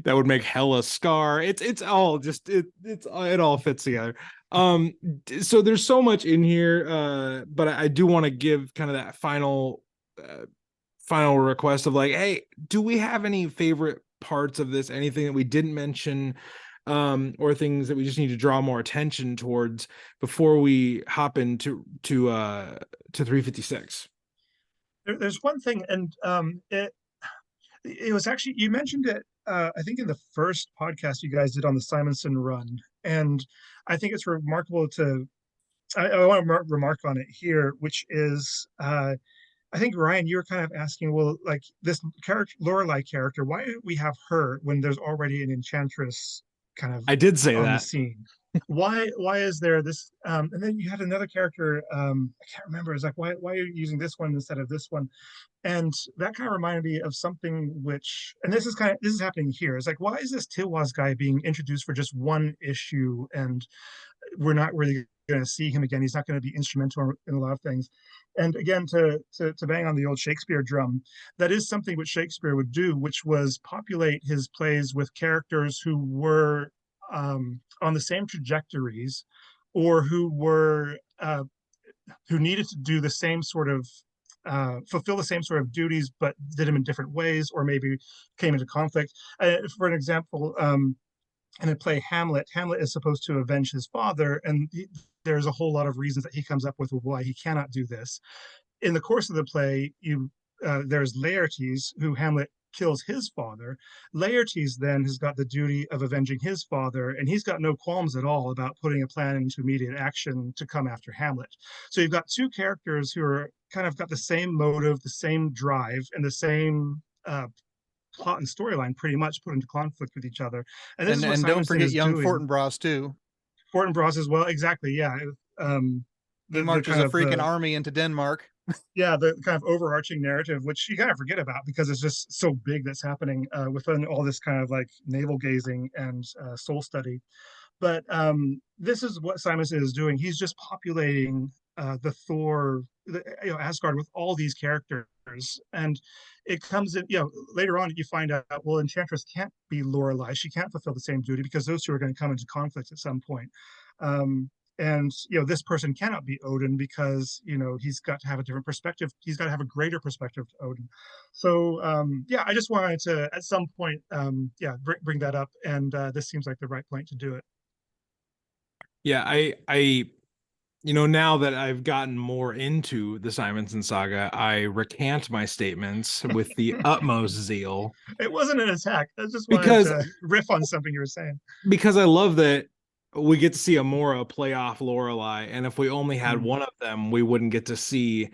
That would make Hela Scar. It's all just it all fits together. So there's so much in here, but I do want to give kind of that final request of like, hey, do we have any favorite parts of this? Anything that we didn't mention, or things that we just need to draw more attention towards before we hop into to 356? There's one thing, and it was actually, you mentioned it, I think in the first podcast you guys did on the Simonson run, and I think it's remarkable to I want to remark on it here, which is I think Ryan, you were kind of asking, well, like this character, Lorelei character, why do we have her when there's already an enchantress kind of I did say on the that. scene? Why is there this? And then you had another character, I can't remember. It's like, why are you using this one instead of this one? And that kind of reminded me of something which, and this is happening here. It's like, why is this Tiwaz guy being introduced for just one issue, and we're not really going to see him again? He's not going to be instrumental in a lot of things. And again, to bang on the old Shakespeare drum, that is something which Shakespeare would do, which was populate his plays with characters who were on the same trajectories, or who needed to do the same sort of fulfill the same sort of duties, but did them in different ways, or maybe came into conflict. For an example, in the play Hamlet, Hamlet is supposed to avenge his father, and there's a whole lot of reasons that he comes up with why he cannot do this. In the course of the play, there's Laertes, who Hamlet kills his father. Laertes then has got the duty of avenging his father, and he's got no qualms at all about putting a plan into immediate action to come after Hamlet. So you've got two characters who are kind of got the same motive, the same drive, and the same plot and storyline pretty much put into conflict with each other. And this is what And don't Simonson forget is young doing. Fortinbras too. Fortinbras as well, exactly. Yeah. He marches a freaking army into Denmark. The kind of overarching narrative, which you kind of forget about because it's just so big that's happening within all this kind of like navel gazing and soul study. But this is what Simonson is doing. He's just populating the Thor, Asgard with all these characters, and it comes in. Later on you find out, well, Enchantress can't be Lorelei. She can't fulfill the same duty because those two are going to come into conflict at some point. And this person cannot be Odin because he's got to have a different perspective. He's got to have a greater perspective to Odin. So I just wanted to at some point bring that up, and this seems like the right point to do it. Yeah, I now that I've gotten more into the Simonson saga, I recant my statements with the utmost zeal. It wasn't an attack. I just wanted to riff on something you were saying. Because I love that we get to see Amora play off Lorelei, and if we only had one of them, we wouldn't get to see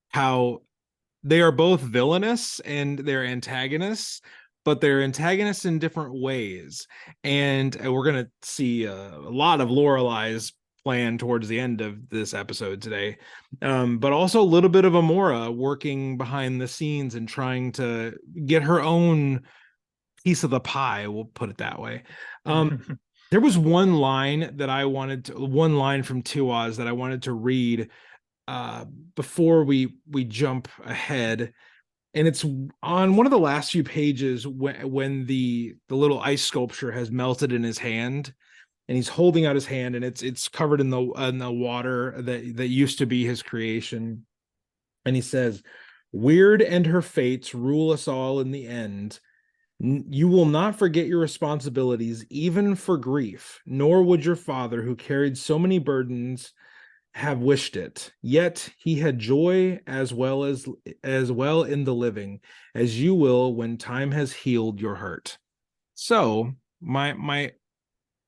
how they are both villainous and they're antagonists, but they're antagonists in different ways. And we're going to see a lot of Lorelai's plan towards the end of this episode today, but also a little bit of Amora working behind the scenes and trying to get her own piece of the pie, we'll put it that way. There was one line from Tiwaz that I wanted to read before we jump ahead, and it's on one of the last few pages when the little ice sculpture has melted in his hand, and he's holding out his hand, and it's covered in the water that used to be his creation. And he says, "Weird and her fates rule us all in the end. You will not forget your responsibilities, even for grief, nor would your father, who carried so many burdens, have wished it. Yet he had joy as well in the living, as you will when time has healed your hurt." So my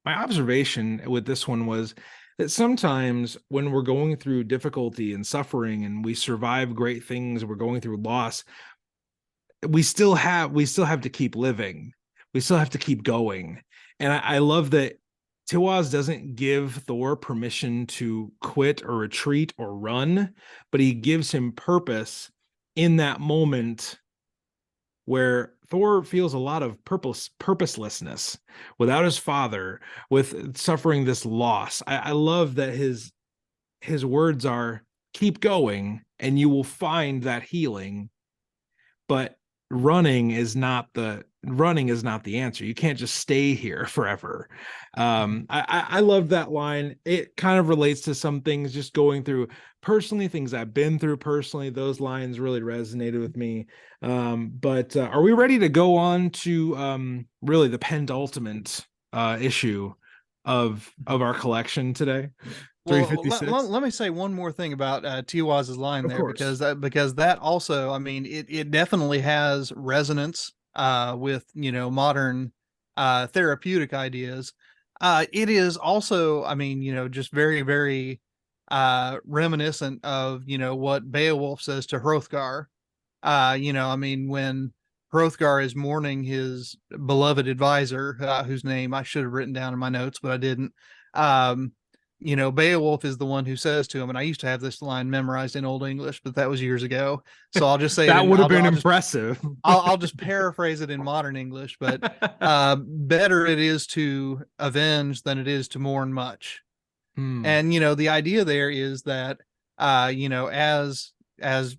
observation with this one was that sometimes when we're going through difficulty and suffering and we survive great things, we're going through loss, we still have to keep living. We still have to keep going. And I love that Tiwaz doesn't give Thor permission to quit or retreat or run, but he gives him purpose in that moment where Thor feels a lot of purposelessness without his father, with suffering this loss. I love that his words are, keep going and you will find that healing, but running is not the answer. You can't just stay here forever. I love that line. It kind of relates to some things just going through personally, things I've been through personally. Those lines really resonated with me. But are we ready to go on to really the penultimate issue of our collection today? Well, let me say one more thing about Tiwaz's line there, because that also, I mean, it definitely has resonance with, you know, modern therapeutic ideas. It is also, I mean, you know, just very, very reminiscent of, you know, what Beowulf says to Hrothgar. You know, I mean, when Hrothgar is mourning his beloved advisor, whose name I should have written down in my notes, but I didn't. You know, Beowulf is the one who says to him, and I used to have this line memorized in Old English, but that was years ago. So I'll just say that would have been impressive. I'll just paraphrase it in modern English, but better it is to avenge than it is to mourn much. And, you know, the idea there is that, you know, as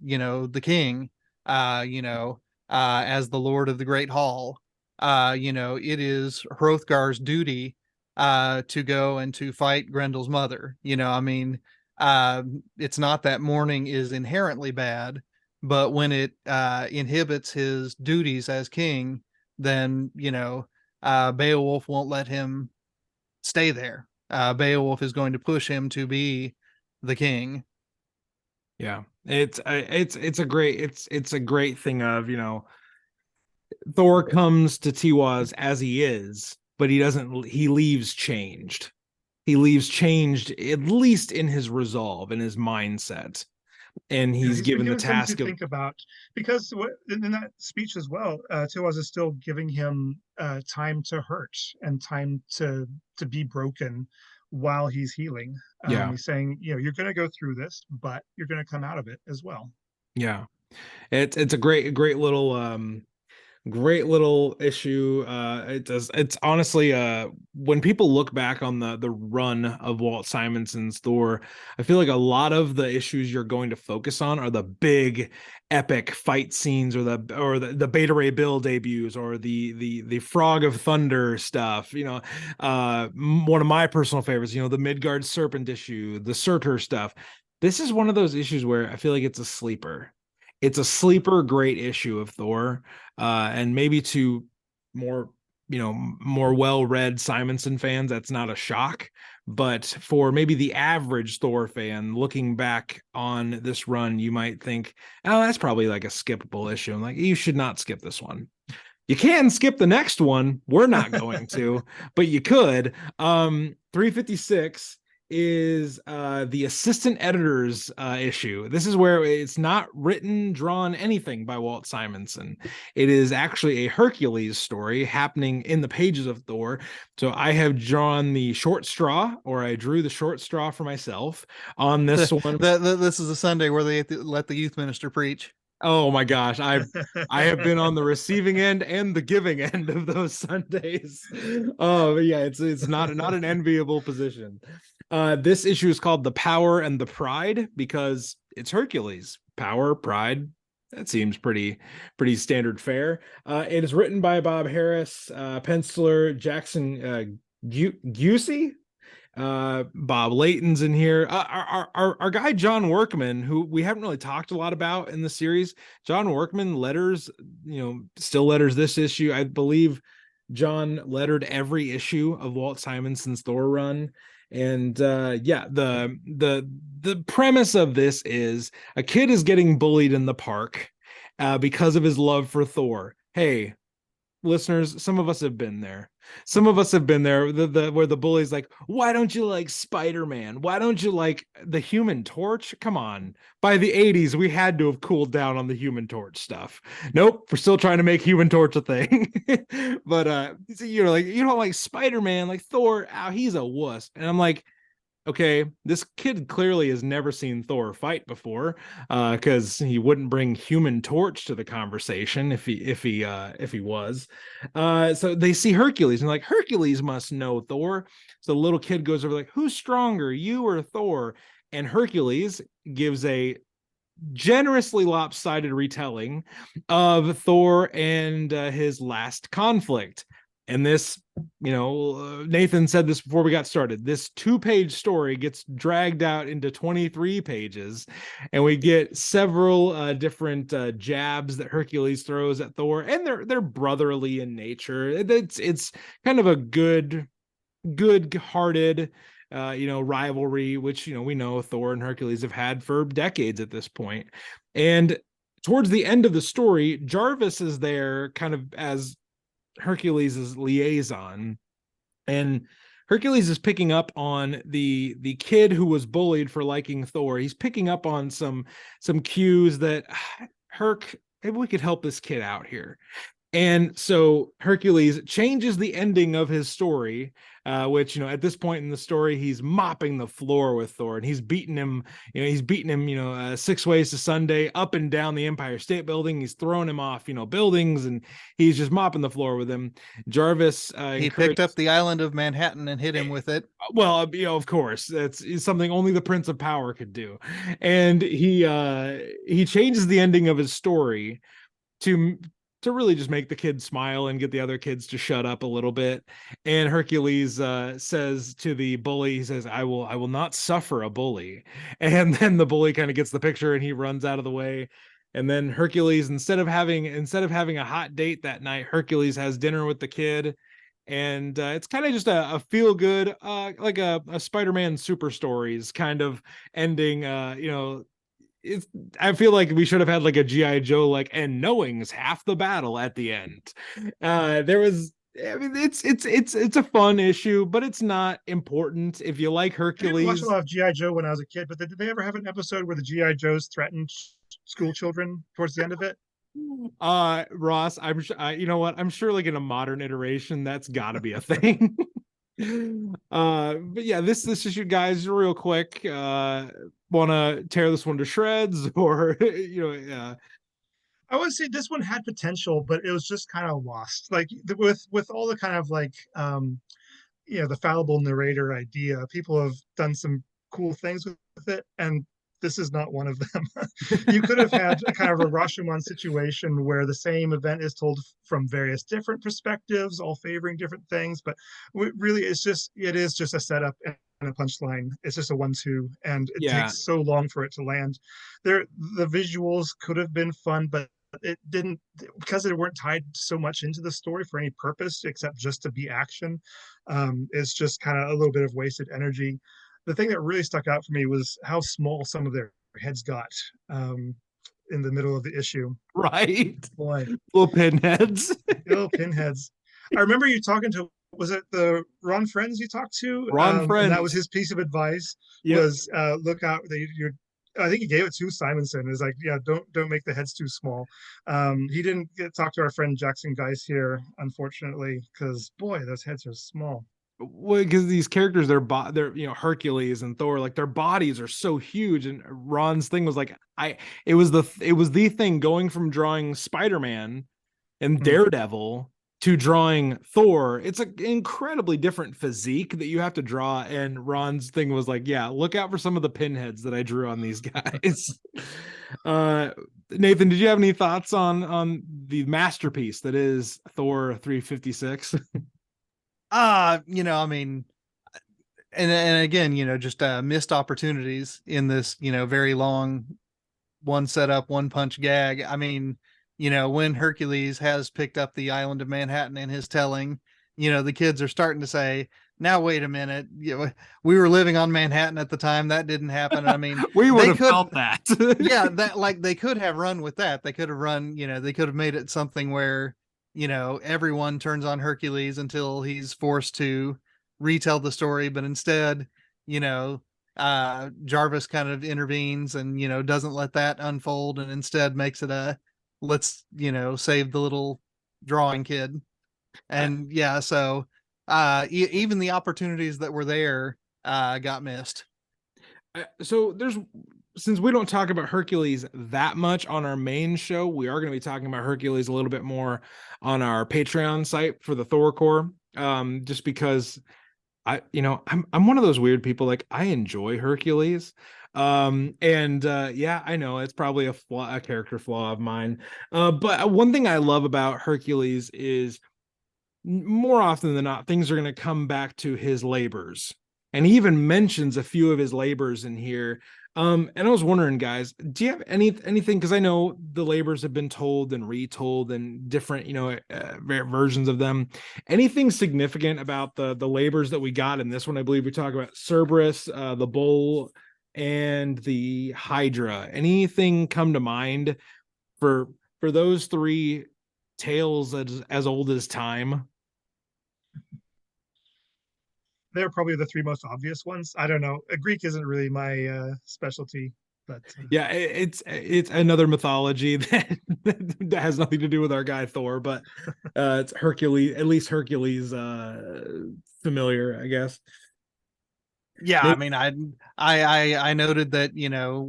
you know, the king, you know, as the Lord of the Great Hall, you know, it is Hrothgar's duty to go and to fight Grendel's mother. You know, I mean, it's not that mourning is inherently bad, but when it inhibits his duties as king, then, you know, Beowulf won't let him stay there. Beowulf is going to push him to be the king. Yeah, it's a great thing of, you know, Thor comes to Tiwaz as he is, but he leaves changed. He leaves changed, at least in his resolve, in his mindset. And he's given the task to think about, because in that speech as well, Tiwaz is still giving him time to hurt and time to be broken while he's healing. He's saying, you know, you're going to go through this, but you're going to come out of it as well. Yeah, it's a great little issue. It's honestly, when people look back on the run of Walt Simonson's Thor, I feel like a lot of the issues you're going to focus on are the big epic fight scenes, or the Beta Ray Bill debuts, or the Frog of Thunder stuff. You know, one of my personal favorites, you know, the Midgard Serpent issue, the Surtur stuff. This is one of those issues where I feel like it's a sleeper. It's a sleeper great issue of Thor, and maybe to more well-read Simonson fans, that's not a shock. But for maybe the average Thor fan looking back on this run, you might think, oh, that's probably like a skippable issue. I'm like, you should not skip this one. You can skip the next one. We're not going to, but you could. 356 is the assistant editor's issue. This is where it's not written, drawn, anything by Walt Simonson. It is actually a Hercules story happening in the pages of Thor. So I have drawn the short straw, or I drew the short straw for myself on this one. This is a Sunday where they let the youth minister preach. Oh my gosh, I have been on the receiving end and the giving end of those Sundays. Oh yeah, it's not an enviable position. This issue is called The Power and the Pride because it's Hercules. Power, pride. That seems pretty standard fare. It is written by Bob Harris, penciler Jackson Gusey. Bob Layton's in here. Our guy John Workman, who we haven't really talked a lot about in the series. John Workman letters, still letters this issue. I believe John lettered every issue of Walt Simonson's Thor run. And the premise of this is a kid is getting bullied in the park because of his love for Thor. Hey, listeners, some of us have been there. Some of us have been there where the bully's like, why don't you like Spider-Man? Why don't you like the Human Torch? Come on. By the 80s, we had to have cooled down on the Human Torch stuff. Nope, we're still trying to make Human Torch a thing. But you're like, you don't like Spider-Man, like Thor, he's a wuss. And I'm like, okay, this kid clearly has never seen Thor fight before, because he wouldn't bring Human Torch to the conversation if he was. So they see Hercules and like, Hercules must know Thor. So the little kid goes over like, who's stronger, you or Thor? And Hercules gives a generously lopsided retelling of Thor and his last conflict. And this, Nathan said this before we got started, this 2-page story gets dragged out into 23 pages, and we get several different jabs that Hercules throws at Thor, and they're brotherly in nature. It's kind of a good-hearted rivalry, which we know Thor and Hercules have had for decades at this point. And towards the end of the story, Jarvis is there kind of as Hercules' liaison, and Hercules is picking up on the kid who was bullied for liking Thor. He's picking up on some cues that Herc, maybe we could help this kid out here. And so Hercules changes the ending of his story, which, at this point in the story, he's mopping the floor with Thor, and he's beating him, 6 ways to Sunday up and down the Empire State Building. He's throwing him off, buildings, and he's just mopping the floor with him. Jarvis, he picked up the island of Manhattan and hit him with it. Well, of course, that's something only the Prince of Power could do. And he changes the ending of his story to really just make the kid smile and get the other kids to shut up a little bit. And Hercules says to the bully, he says, I will not suffer a bully. And then the bully kind of gets the picture and he runs out of the way. And then Hercules, instead of having a hot date that night, Hercules has dinner with the kid. And it's kind of just a feel good, like a Spider-Man Super Stories kind of ending, I feel like we should have had like a G.I. Joe, like, and knowing's half the battle at the end. It's a fun issue, but it's not important. If you like Hercules, I watched a lot of G.I. Joe when I was a kid, but did they ever have an episode where the G.I. Joes threatened school children towards the end of it? Ross, you know what? I'm sure like in a modern iteration, that's gotta be a thing. But yeah, this issue, guys, real quick, want to tear this one to shreds, or I would say this one had potential, but it was just kind of lost. Like with all the kind of like the fallible narrator idea, people have done some cool things with it, and this is not one of them. You could have had a kind of a Rashomon situation where the same event is told from various different perspectives, all favoring different things, but really it is just a setup and a punchline. It's just a 1-2, and it takes so long for it to land. The visuals could have been fun, but it didn't, because they weren't tied so much into the story for any purpose except just to be action. It's just kind of a little bit of wasted energy. The thing that really stuck out for me was how small some of their heads got in the middle of the issue. Right. Boy. Little pinheads. Little pinheads. I remember you talking to Was it the Ron Friends you talked to? Ron And that was Friends. his piece of advice Yep. was look out. You're, I think he gave it to Simonson. Is like, yeah, don't make the heads too small. He didn't get to talk to our friend Jackson Geis here, unfortunately, because boy, those heads are small. Well, because these characters, they're Hercules and Thor, like their bodies are so huge. And Ron's thing was like, it was the thing going from drawing Spider-Man and Daredevil to drawing Thor. It's an incredibly different physique that you have to draw. And Ron's thing was like, yeah, look out for some of the pinheads that I drew on these guys. Nathan, did you have any thoughts on the masterpiece that is Thor 356? I mean, and again, just missed opportunities in this, very long one setup, one punch gag. I mean, when Hercules has picked up the island of Manhattan in his telling, the kids are starting to say, now, wait a minute, we were living on Manhattan at the time. That didn't happen. I mean, We would have felt that. yeah, that like they could have run with that. They could have run, they could have made it something where, everyone turns on Hercules until he's forced to retell the story. But instead, Jarvis kind of intervenes and, doesn't let that unfold and instead makes it let's, save the little drawing kid. And yeah, so even the opportunities that were there got missed. So since we don't talk about Hercules that much on our main show, we are going to be talking about Hercules a little bit more on our Patreon site for the Thor Core. Just because I'm one of those weird people, like I enjoy Hercules. Yeah, I know it's probably a character flaw of mine. But one thing I love about Hercules is more often than not, things are going to come back to his labors. And he even mentions a few of his labors in here. And I was wondering, guys, do you have anything? Because I know the labors have been told and retold and different, versions of them. Anything significant about the labors that we got in this one? I believe we talk about Cerberus, the bull, and the Hydra. Anything come to mind for those three tales as old as time? They're probably the three most obvious ones. I don't know. Greek isn't really my specialty, but yeah, it's another mythology that has nothing to do with our guy Thor, but it's Hercules, at least Hercules familiar, I guess. Yeah, I mean, I noted that,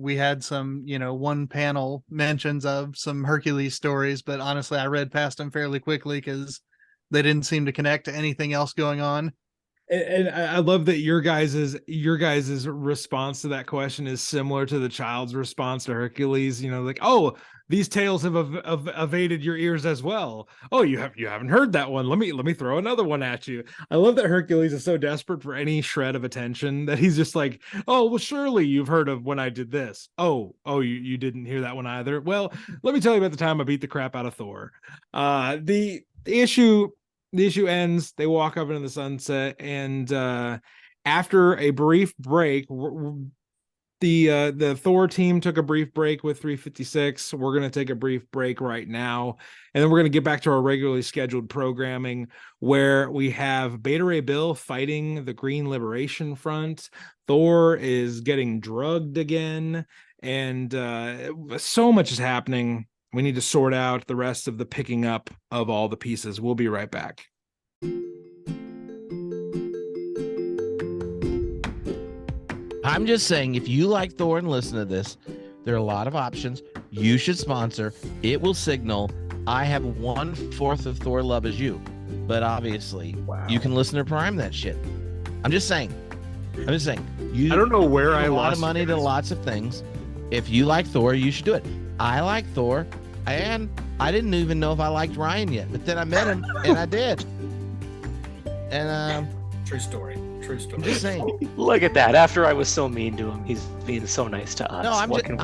we had some, one panel mentions of some Hercules stories, but honestly, I read past them fairly quickly because they didn't seem to connect to anything else going on. And I love that your guys's response to that question is similar to the child's response to Hercules. Like, oh, these tales have evaded your ears as well. Oh, you haven't heard that one. Let me throw another one at you. I love that Hercules is so desperate for any shred of attention that he's just like, oh, well, surely you've heard of when I did this. Oh, you didn't hear that one either. Well, let me tell you about the time I beat the crap out of Thor. The issue ends. They walk up into the sunset, and after a brief break, the Thor team took a brief break with 356. We're going to take a brief break right now, and then we're going to get back to our regularly scheduled programming, where we have Beta Ray Bill fighting the Green Liberation Front. Thor is getting drugged again, and so much is happening. We need to sort out the rest of the picking up of all the pieces. We'll be right back. I'm just saying, if you like Thor and listen to this, there are a lot of options. You should sponsor. It will signal I have 1/4 of Thor love as you. But obviously, you can listen to Prime that shit. I'm just saying. You, I don't know where I I a lot lost of money you to guys. lots of things. If you like Thor, you should do it. I like Thor, and I didn't even know if I liked Ryan yet, but then I met him and I did. And True story. I'm just saying. Look at that. After I was so mean to him, he's being so nice to us. No, do?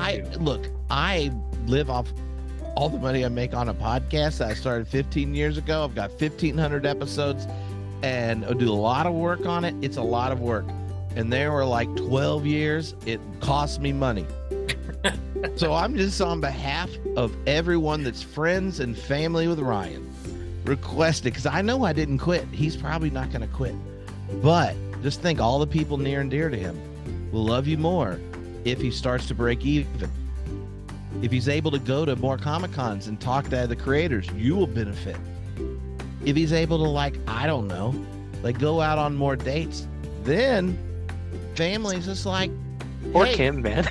I live off all the money I make on a podcast that I started 15 years ago. I've got 1,500 episodes and I do a lot of work on it. It's a lot of work. And there were like 12 years. It cost me money. So I'm just on behalf of everyone that's friends and family with Ryan. requested, because I know I didn't quit. He's probably not going to quit. But just think, all the people near and dear to him will love you more if he starts to break even. If he's able to go to more Comic-Cons and talk to the creators, you will benefit. If he's able to, like, I don't know, like go out on more dates, then family's just like, Or hey, Kim, man.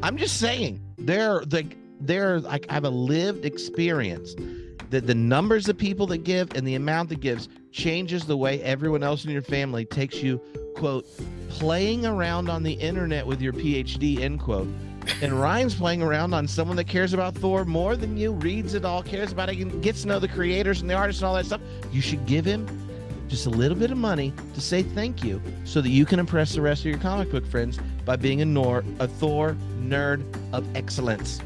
I'm just saying, they're like, I have a lived experience that the numbers of people that give and the amount that gives changes the way everyone else in your family takes you, quote, playing around on the internet with your PhD, end quote. And Ryan's playing around on someone that cares about Thor more than you, reads it all, cares about it, and gets to know the creators and the artists and all that stuff. You should give him just a little bit of money to say thank you, so that you can impress the rest of your comic book friends by being a Thor nerd of excellence.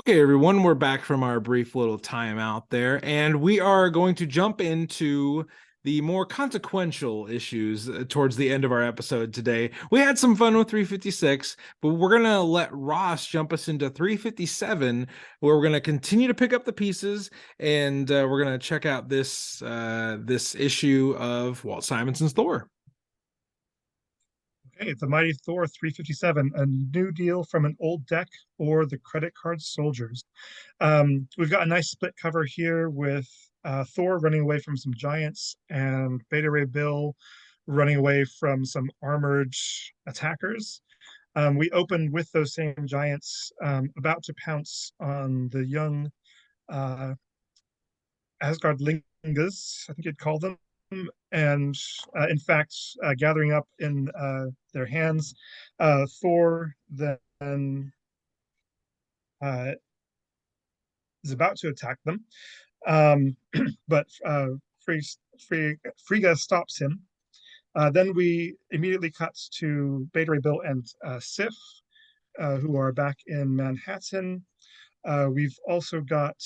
Okay, everyone, we're back from our brief little time out there, and we are going to jump into the more consequential issues towards the end of our episode today. We had some fun with 356, but we're going to let Ross jump us into 357, where we're going to continue to pick up the pieces, and we're going to check out this issue of Walt Simonson's Thor. Okay, the Mighty Thor 357, a new deal from an old deck or the credit card soldiers. We've got a nice split cover here with Thor running away from some giants and Beta Ray Bill running away from some armored attackers. We open with those same giants about to pounce on the young Asgardlingas, I think you'd call them. And in fact, gathering up in their hands, Thor then is about to attack them. But Frigga stops him. Then we immediately cut to Beta Ray Bill and Sif, who are back in Manhattan. We've also got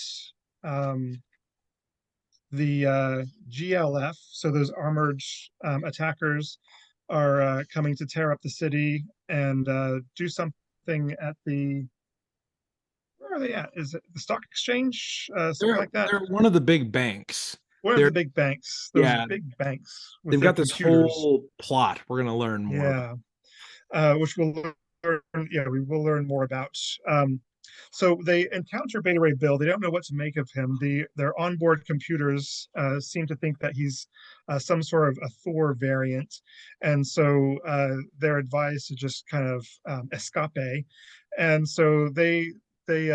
the GLF, so those armored attackers are coming to tear up the city and do something at the, where are they at? Is it the stock exchange? Something like that. They're one of the big banks. One of the big banks. Those big banks. They've got this whole plot. We're going to learn more. Yeah, which we'll learn. Yeah, we will learn more about. So they encounter Beta Ray Bill. They don't know what to make of him. Their onboard computers seem to think that he's some sort of a Thor variant, and so they're advised to just kind of escape. And so they they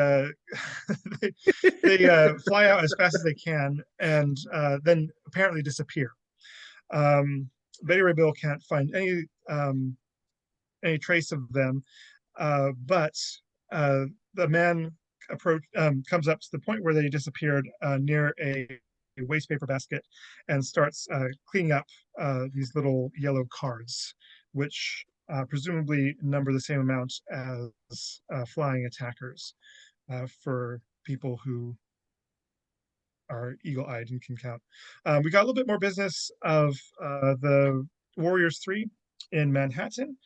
fly out as fast as they can, and then apparently disappear. Beta Ray Bill can't find any trace of them, but the man comes up to the point where they disappeared near a waste paper basket and starts cleaning up these little yellow cards, which presumably number the same amount as flying attackers for people who are eagle-eyed and can count. We got a little bit more business of the Warriors 3 in Manhattan.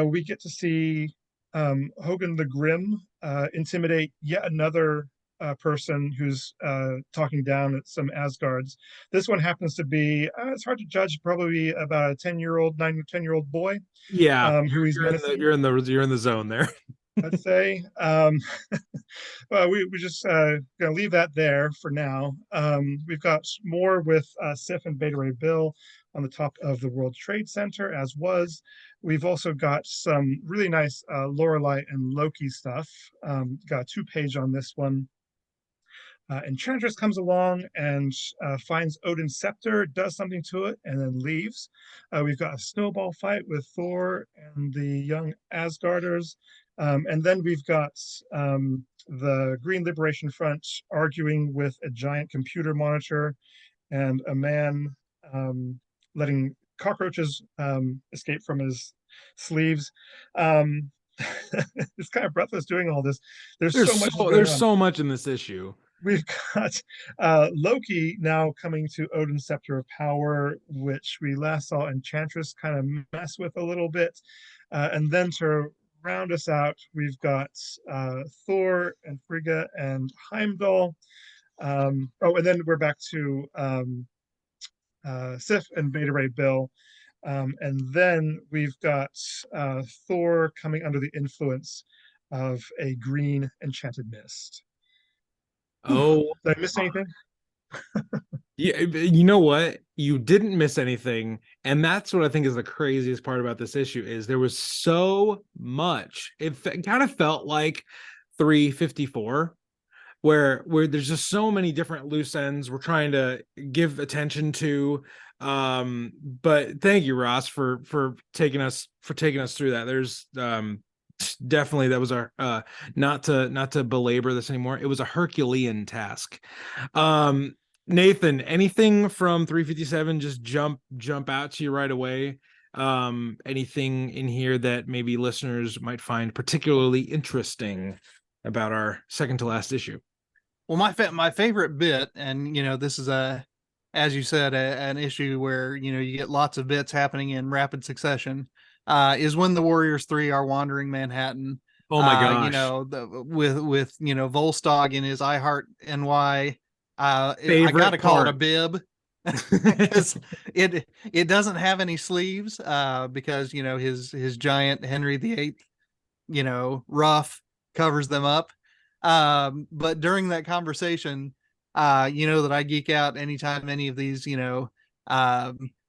We get to see Hogan the Grim intimidate yet another person who's talking down at some Asgards. This one happens to be, it's hard to judge, probably about a 10-year-old, 9 or 10-year-old boy. Yeah, who he's you're in the zone there. I'd say. Well, we just gonna leave that there for now. We've got more with Sif and Beta Ray Bill on the top of the World Trade Center, as was. We've also got some really nice Lorelei and Loki stuff. Got a 2-page on this one. Enchantress comes along and finds Odin's scepter, does something to it, and then leaves. We've got a snowball fight with Thor and the young Asgarders. And then we've got the Green Liberation Front arguing with a giant computer monitor and a man letting cockroaches escape from his sleeves. It's kind of breathless doing all this. There's so much in this issue. We've got Loki now coming to Odin's Scepter of Power, which we last saw Enchantress kind of mess with a little bit. And then to round us out, we've got Thor and Frigga and Heimdall. Oh, and then we're back to Sif and Beta Ray Bill. And then we've got Thor coming under the influence of a green enchanted mist. Oh, Did I miss anything? yeah, you know what? You didn't miss anything, and that's what I think is the craziest part about this issue is there was so much. It kind of felt like 354, where there's just so many different loose ends we're trying to give attention to. But thank you, Ross, for taking us through that. There's definitely that was our not to belabor this anymore. It was a Herculean task. Nathan, anything from 357 just jump out to you right away? Anything in here that maybe listeners might find particularly interesting about our second to last issue? Well, my favorite bit, and this is as you said, an issue where you get lots of bits happening in rapid succession, is when the Warriors 3 are wandering Manhattan. Oh my gosh! With Volstagg in his I Heart NY. I gotta call it a bib because it doesn't have any sleeves, because his giant Henry VIII ruff covers them up. But during that conversation, that I geek out anytime any of these Asgardian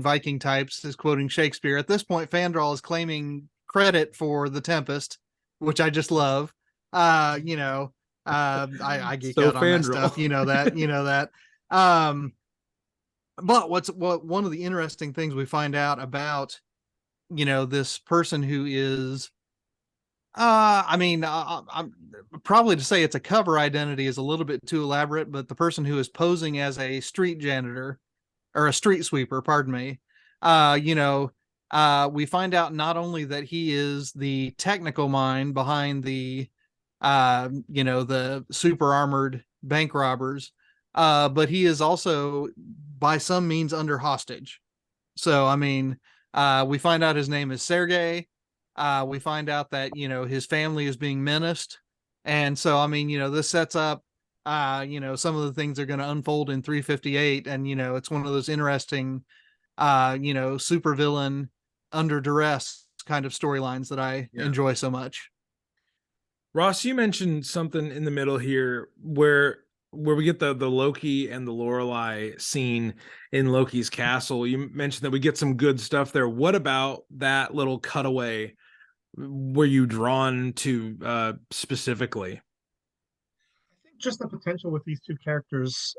Viking types is quoting Shakespeare. At this point, Fandral is claiming credit for the Tempest, which I just love. I geek out on that stuff, that. But what one of the interesting things we find out about this person who is I'm probably to say it's a cover identity is a little bit too elaborate, but the person who is posing as a street janitor or a street sweeper, pardon me, we find out not only that he is the technical mind behind the super armored bank robbers, but he is also by some means under hostage. So, we find out his name is Sergei. We find out that, his family is being menaced. And so, this sets up, some of the things are going to unfold in 358. And, it's one of those interesting, supervillain under duress kind of storylines that I enjoy so much. Ross, you mentioned something in the middle here where we get the Loki and the Lorelei scene in Loki's castle. You mentioned that we get some good stuff there. What about that little cutaway? Were you drawn to specifically? I think just the potential with these two characters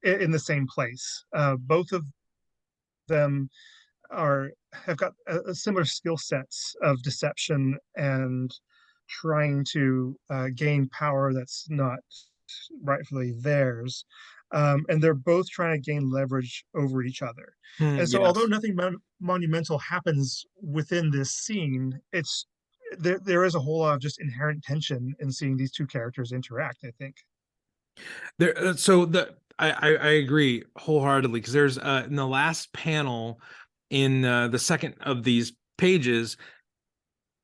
in the same place. Both of them have got a similar skill sets of deception and trying to gain power that's not rightfully theirs. And they're both trying to gain leverage over each other. And so, although nothing monumental happens within this scene, there is a whole lot of just inherent tension in seeing these two characters interact, I think. I agree wholeheartedly, because there's in the last panel in the second of these pages,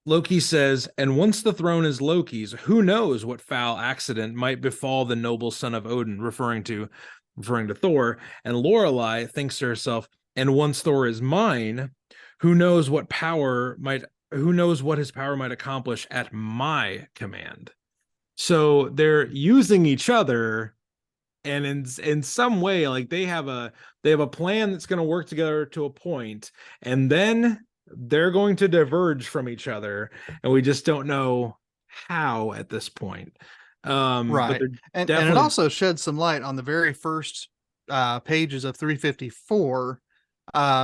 Loki says, "And once the throne is Loki's, who knows what foul accident might befall the noble son of Odin," referring to Thor. And Lorelei thinks to herself, "And once Thor is mine, who knows what his power might accomplish at my command." So they're using each other, and in some way, like they have a plan that's going to work together to a point, and then they're going to diverge from each other, and we just don't know how at this point. Right. And it also sheds some light on the very first pages of 354,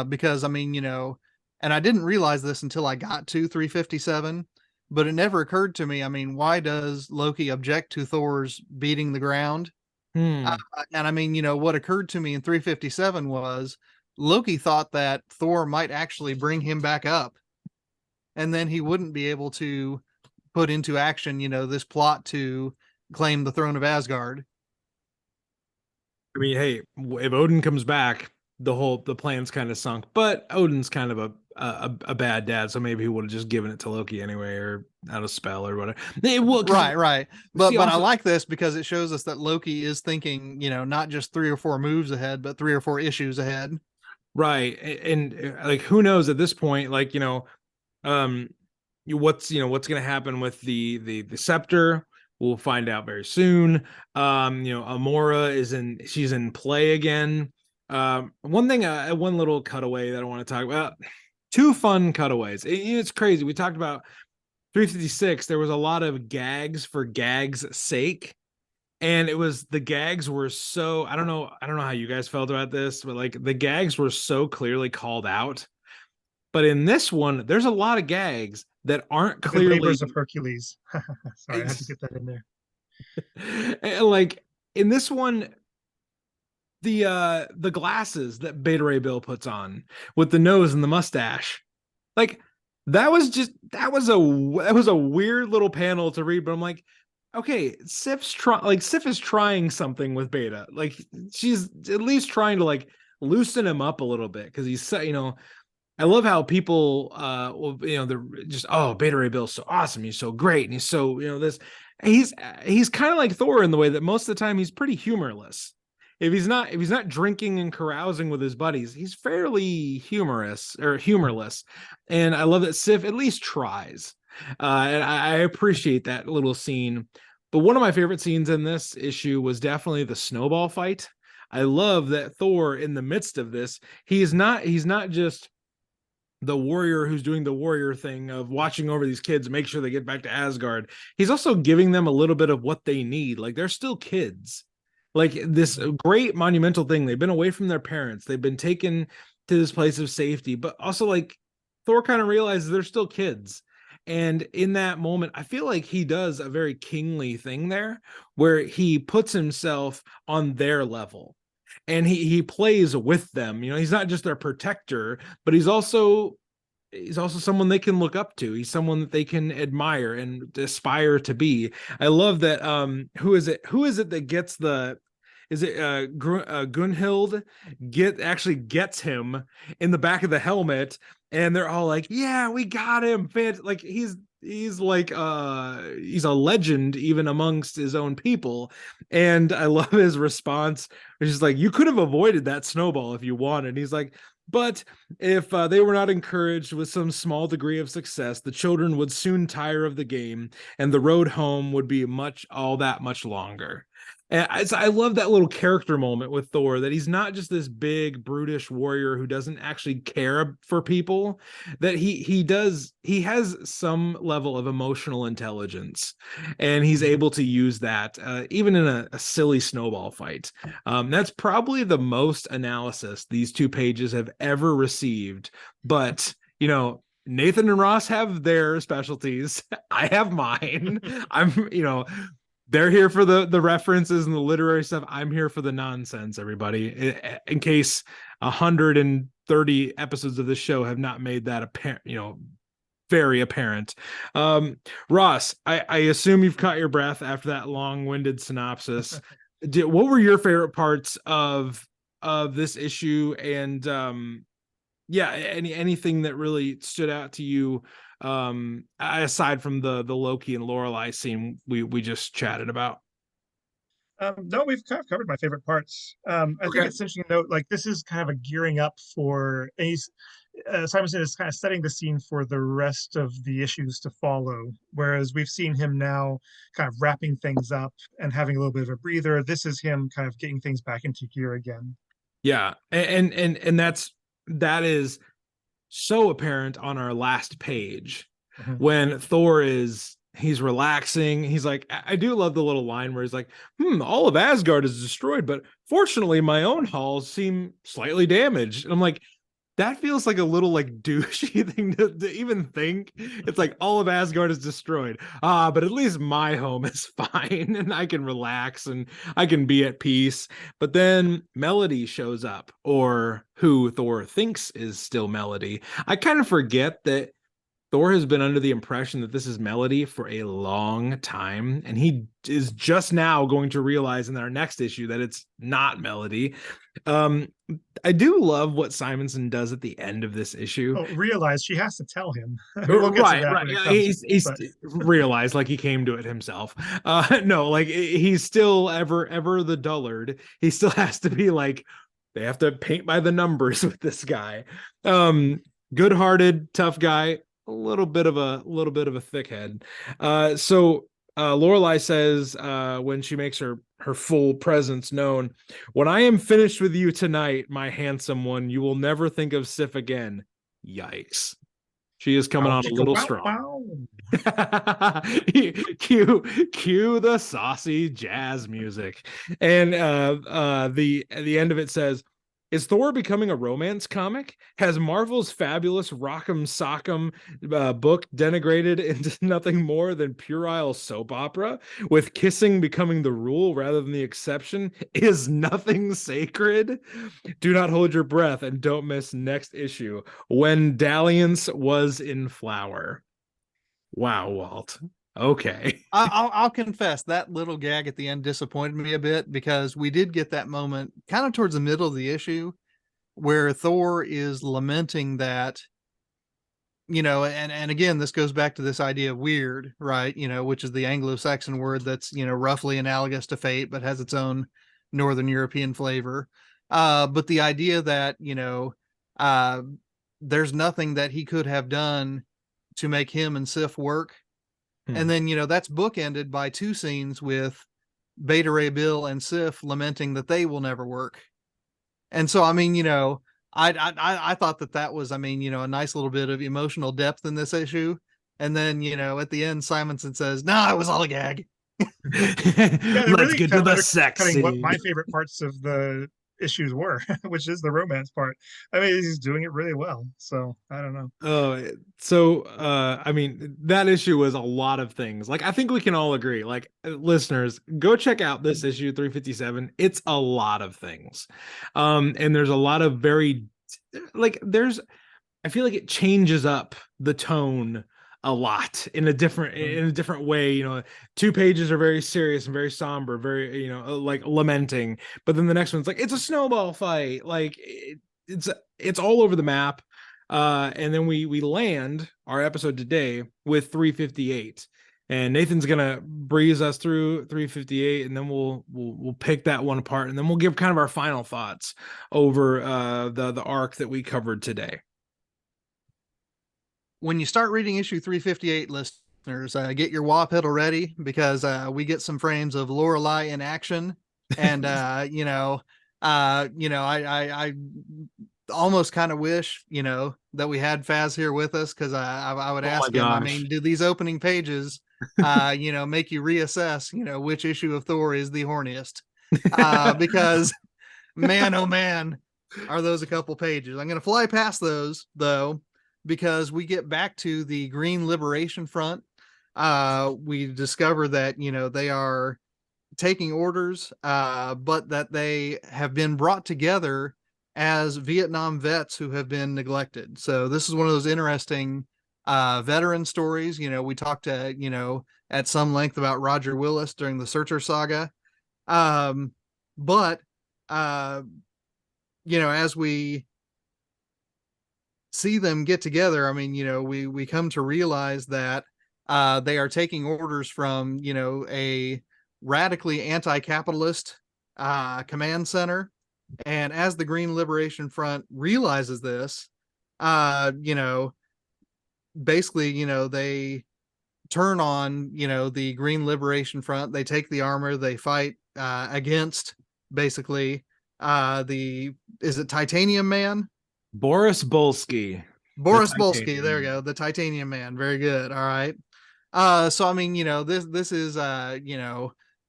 because and I didn't realize this until I got to 357, but it never occurred to me. Why does Loki object to Thor's beating the ground? And what occurred to me in 357 was Loki thought that Thor might actually bring him back up, and then he wouldn't be able to put into action, this plot to claim the throne of Asgard. Hey, if Odin comes back, the plan's kind of sunk. But Odin's kind of a bad dad, so maybe he would have just given it to Loki anyway, or out of spell or whatever. Right. But See, I also- like this because it shows us that Loki is thinking, not just 3 or 4 moves ahead, but 3 or 4 issues ahead. Right. And like, who knows at this point, like, what's going to happen with the scepter. We'll find out very soon. Amora she's in play again. One little cutaway that I want to talk about. 2 fun cutaways. It's crazy. We talked about 356. There was a lot of gags for gags' sake. And the gags were so, I don't know how you guys felt about this, but like the gags were so clearly called out. But in this one, there's a lot of gags that aren't clearly The labors of Hercules. Sorry, I had to get that in there. And like in this one, the glasses that Beta Ray Bill puts on with the nose and the mustache, like that was a weird little panel to read, but I'm like, okay, Sif is trying something with Beta. Like she's at least trying to like loosen him up a little bit, because he's, I love how people they're just, oh, Beta Ray Bill's so awesome, he's so great, and he's so, this. He's kind of like Thor in the way that most of the time he's pretty humorless. If he's not drinking and carousing with his buddies, he's fairly humorless. And I love that Sif at least tries. And I appreciate that little scene. But one of my favorite scenes in this issue was definitely the snowball fight. I love that Thor, in the midst of this, he's not just the warrior who's doing the warrior thing of watching over these kids, make sure they get back to Asgard. He's also giving them a little bit of what they need. Like, they're still kids. Like, this great monumental thing. They've been away from their parents. They've been taken to this place of safety, but also, like, Thor kind of realizes they're still kids. And in that moment, I feel like he does a very kingly thing there, where he puts himself on their level. And he plays with them. He's not just their protector, but he's also someone they can look up to. He's someone that they can admire and aspire to be. I love that. Who is it that gets Gunhild actually gets him in the back of the helmet, and they're all like, yeah, we got him. Like, he's like he's a legend even amongst his own people. And I love his response, which is like, you could have avoided that snowball if you wanted. And he's like, but if they were not encouraged with some small degree of success, the children would soon tire of the game, and the road home would be much longer. And I love that little character moment with Thor, that he's not just this big brutish warrior who doesn't actually care for people, that he has some level of emotional intelligence, and he's able to use that even in a silly snowball fight. That's probably the most analysis these 2 pages have ever received. But Nathan and Ross have their specialties. I have mine. They're here for the references and the literary stuff. I'm here for the nonsense, everybody. In case 130 episodes of this show have not made that apparent, very apparent. Ross, I assume you've caught your breath after that long-winded synopsis. What were your favorite parts of this issue? And anything that really stood out to you, aside from the Loki and Lorelei scene we just chatted about? No, we've kind of covered my favorite parts. I think it's interesting to note, like, this is kind of a gearing up for, and Simonson is kind of setting the scene for the rest of the issues to follow. Whereas we've seen him now kind of wrapping things up and having a little bit of a breather. This is him kind of getting things back into gear again. Yeah, and that is so apparent on our last page, when Thor he's relaxing. He's like, I do love the little line where he's like, all of Asgard is destroyed, but fortunately my own halls seem slightly damaged. And I'm like, that feels like a little like douchey thing to even think. It's like, all of Asgard is destroyed. But at least my home is fine, and I can relax and I can be at peace. But then Melody shows up, or who Thor thinks is still Melody. I kind of forget that Thor has been under the impression that this is melody for a long time, and he is just now going to realize in our next issue that it's not melody. I do love what Simonson does at the end of this issue. Oh, realize she has to tell him. We'll get to that when it comes, He's but- realized like he came to it himself. No, like he's still ever the dullard. He still has to be like, they have to paint by the numbers with this guy. Good-hearted, tough guy, a little bit of a thick head. So Lorelai says when she makes her full presence known, when I am finished with you tonight, my handsome one, you will never think of Sif again. Yikes. She is coming on a little strong. Cue the saucy jazz music. And the end of it says, is Thor becoming a romance comic? Has Marvel's fabulous Rock'em Sock'em book denigrated into nothing more than puerile soap opera, with kissing becoming the rule rather than the exception? Is nothing sacred? Do not hold your breath and don't miss next issue, When Dalliance Was in Flower. Wow, Walt. Okay. I'll confess that little gag at the end disappointed me a bit, because we did get that moment kind of towards the middle of the issue where Thor is lamenting that, and again, this goes back to this idea of weird, right? Which is the Anglo-Saxon word that's, roughly analogous to fate, but has its own Northern European flavor. But the idea that, there's nothing that he could have done to make him and Sif work. And then, that's bookended by two scenes with Beta Ray Bill and Sif lamenting that they will never work. And so, I mean, I thought that was, a nice little bit of emotional depth in this issue. And then, at the end, Simonson says, "No, it was all a gag." Let's get to the sex scene. What my favorite parts of the issues were, which is the romance part. I mean, he's doing it really well. So I don't know. That issue was a lot of things. Like, I think we can all agree, like, listeners, go check out this issue 357. It's a lot of things. And there's a lot of I feel like it changes up the tone a lot in a different way. 2 pages are very serious and very somber, very, like lamenting, but then the next one's like, it's a snowball fight. Like it's all over the map. And then we land our episode today with 358, and Nathan's gonna breeze us through 358, and then we'll pick that one apart, and then we'll give kind of our final thoughts over the arc that we covered today. When you start reading issue 358, listeners, get your wah pedal ready, because we get some frames of Lorelai in action, and I almost kind of wish that we had Faz here with us, because I would ask him. I mean, do these opening pages make you reassess which issue of Thor is the horniest? Because man, oh man, are those a couple pages. I'm gonna fly past those though, because we get back to the Green Liberation Front. We discover that, they are taking orders, but that they have been brought together as Vietnam vets who have been neglected. So this is one of those interesting veteran stories. We talked at some length about Roger Willis during the Surtur saga. But as we see them get together, I mean, we come to realize that they are taking orders from, a radically anti-capitalist command center. And as the Green Liberation Front realizes this, basically, they turn on, the Green Liberation Front. They take the armor, they fight against basically is it Titanium Man? Boris Bolsky. There we go. The Titanium Man. Very good. All right. So I mean, this is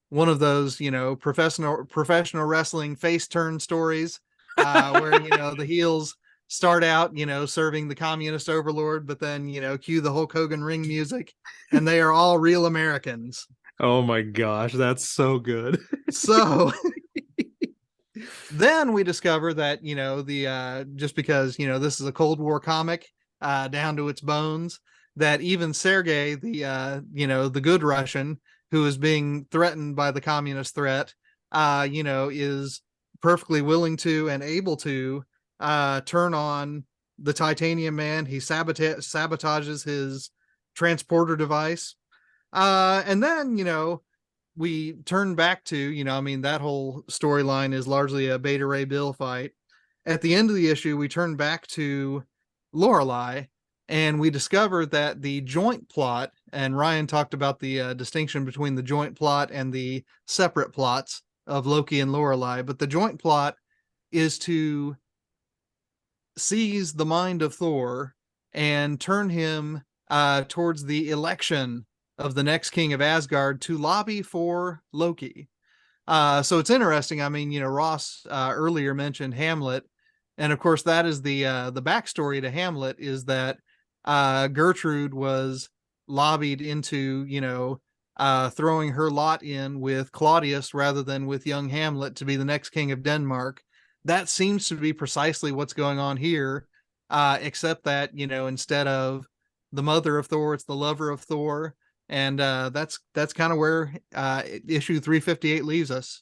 one of those, professional wrestling face turn stories, where, the heels start out, serving the communist overlord, but then, cue the Hulk Hogan ring music, and they are all real Americans. Oh my gosh, that's so good. So then we discover that, just because, this is a Cold War comic, down to its bones, that even Sergei, the the good Russian who is being threatened by the communist threat, is perfectly willing to and able to turn on the Titanium Man. He sabotages his transporter device. And then, we turn back to, that whole storyline is largely a Beta Ray Bill fight. At the end of the issue, we turn back to Lorelei, and we discover that the joint plot, and Ryan talked about the distinction between the joint plot and the separate plots of Loki and Lorelei, but the joint plot is to seize the mind of Thor and turn him towards the election of the next king of Asgard to lobby for Loki. So it's interesting. I mean, Ross earlier mentioned Hamlet, and of course that is the backstory to Hamlet is that Gertrude was lobbied into throwing her lot in with Claudius rather than with young Hamlet to be the next king of Denmark. That seems to be precisely what's going on here, except that instead of the mother of Thor, it's the lover of Thor, and that's kind of where issue 358 leaves us.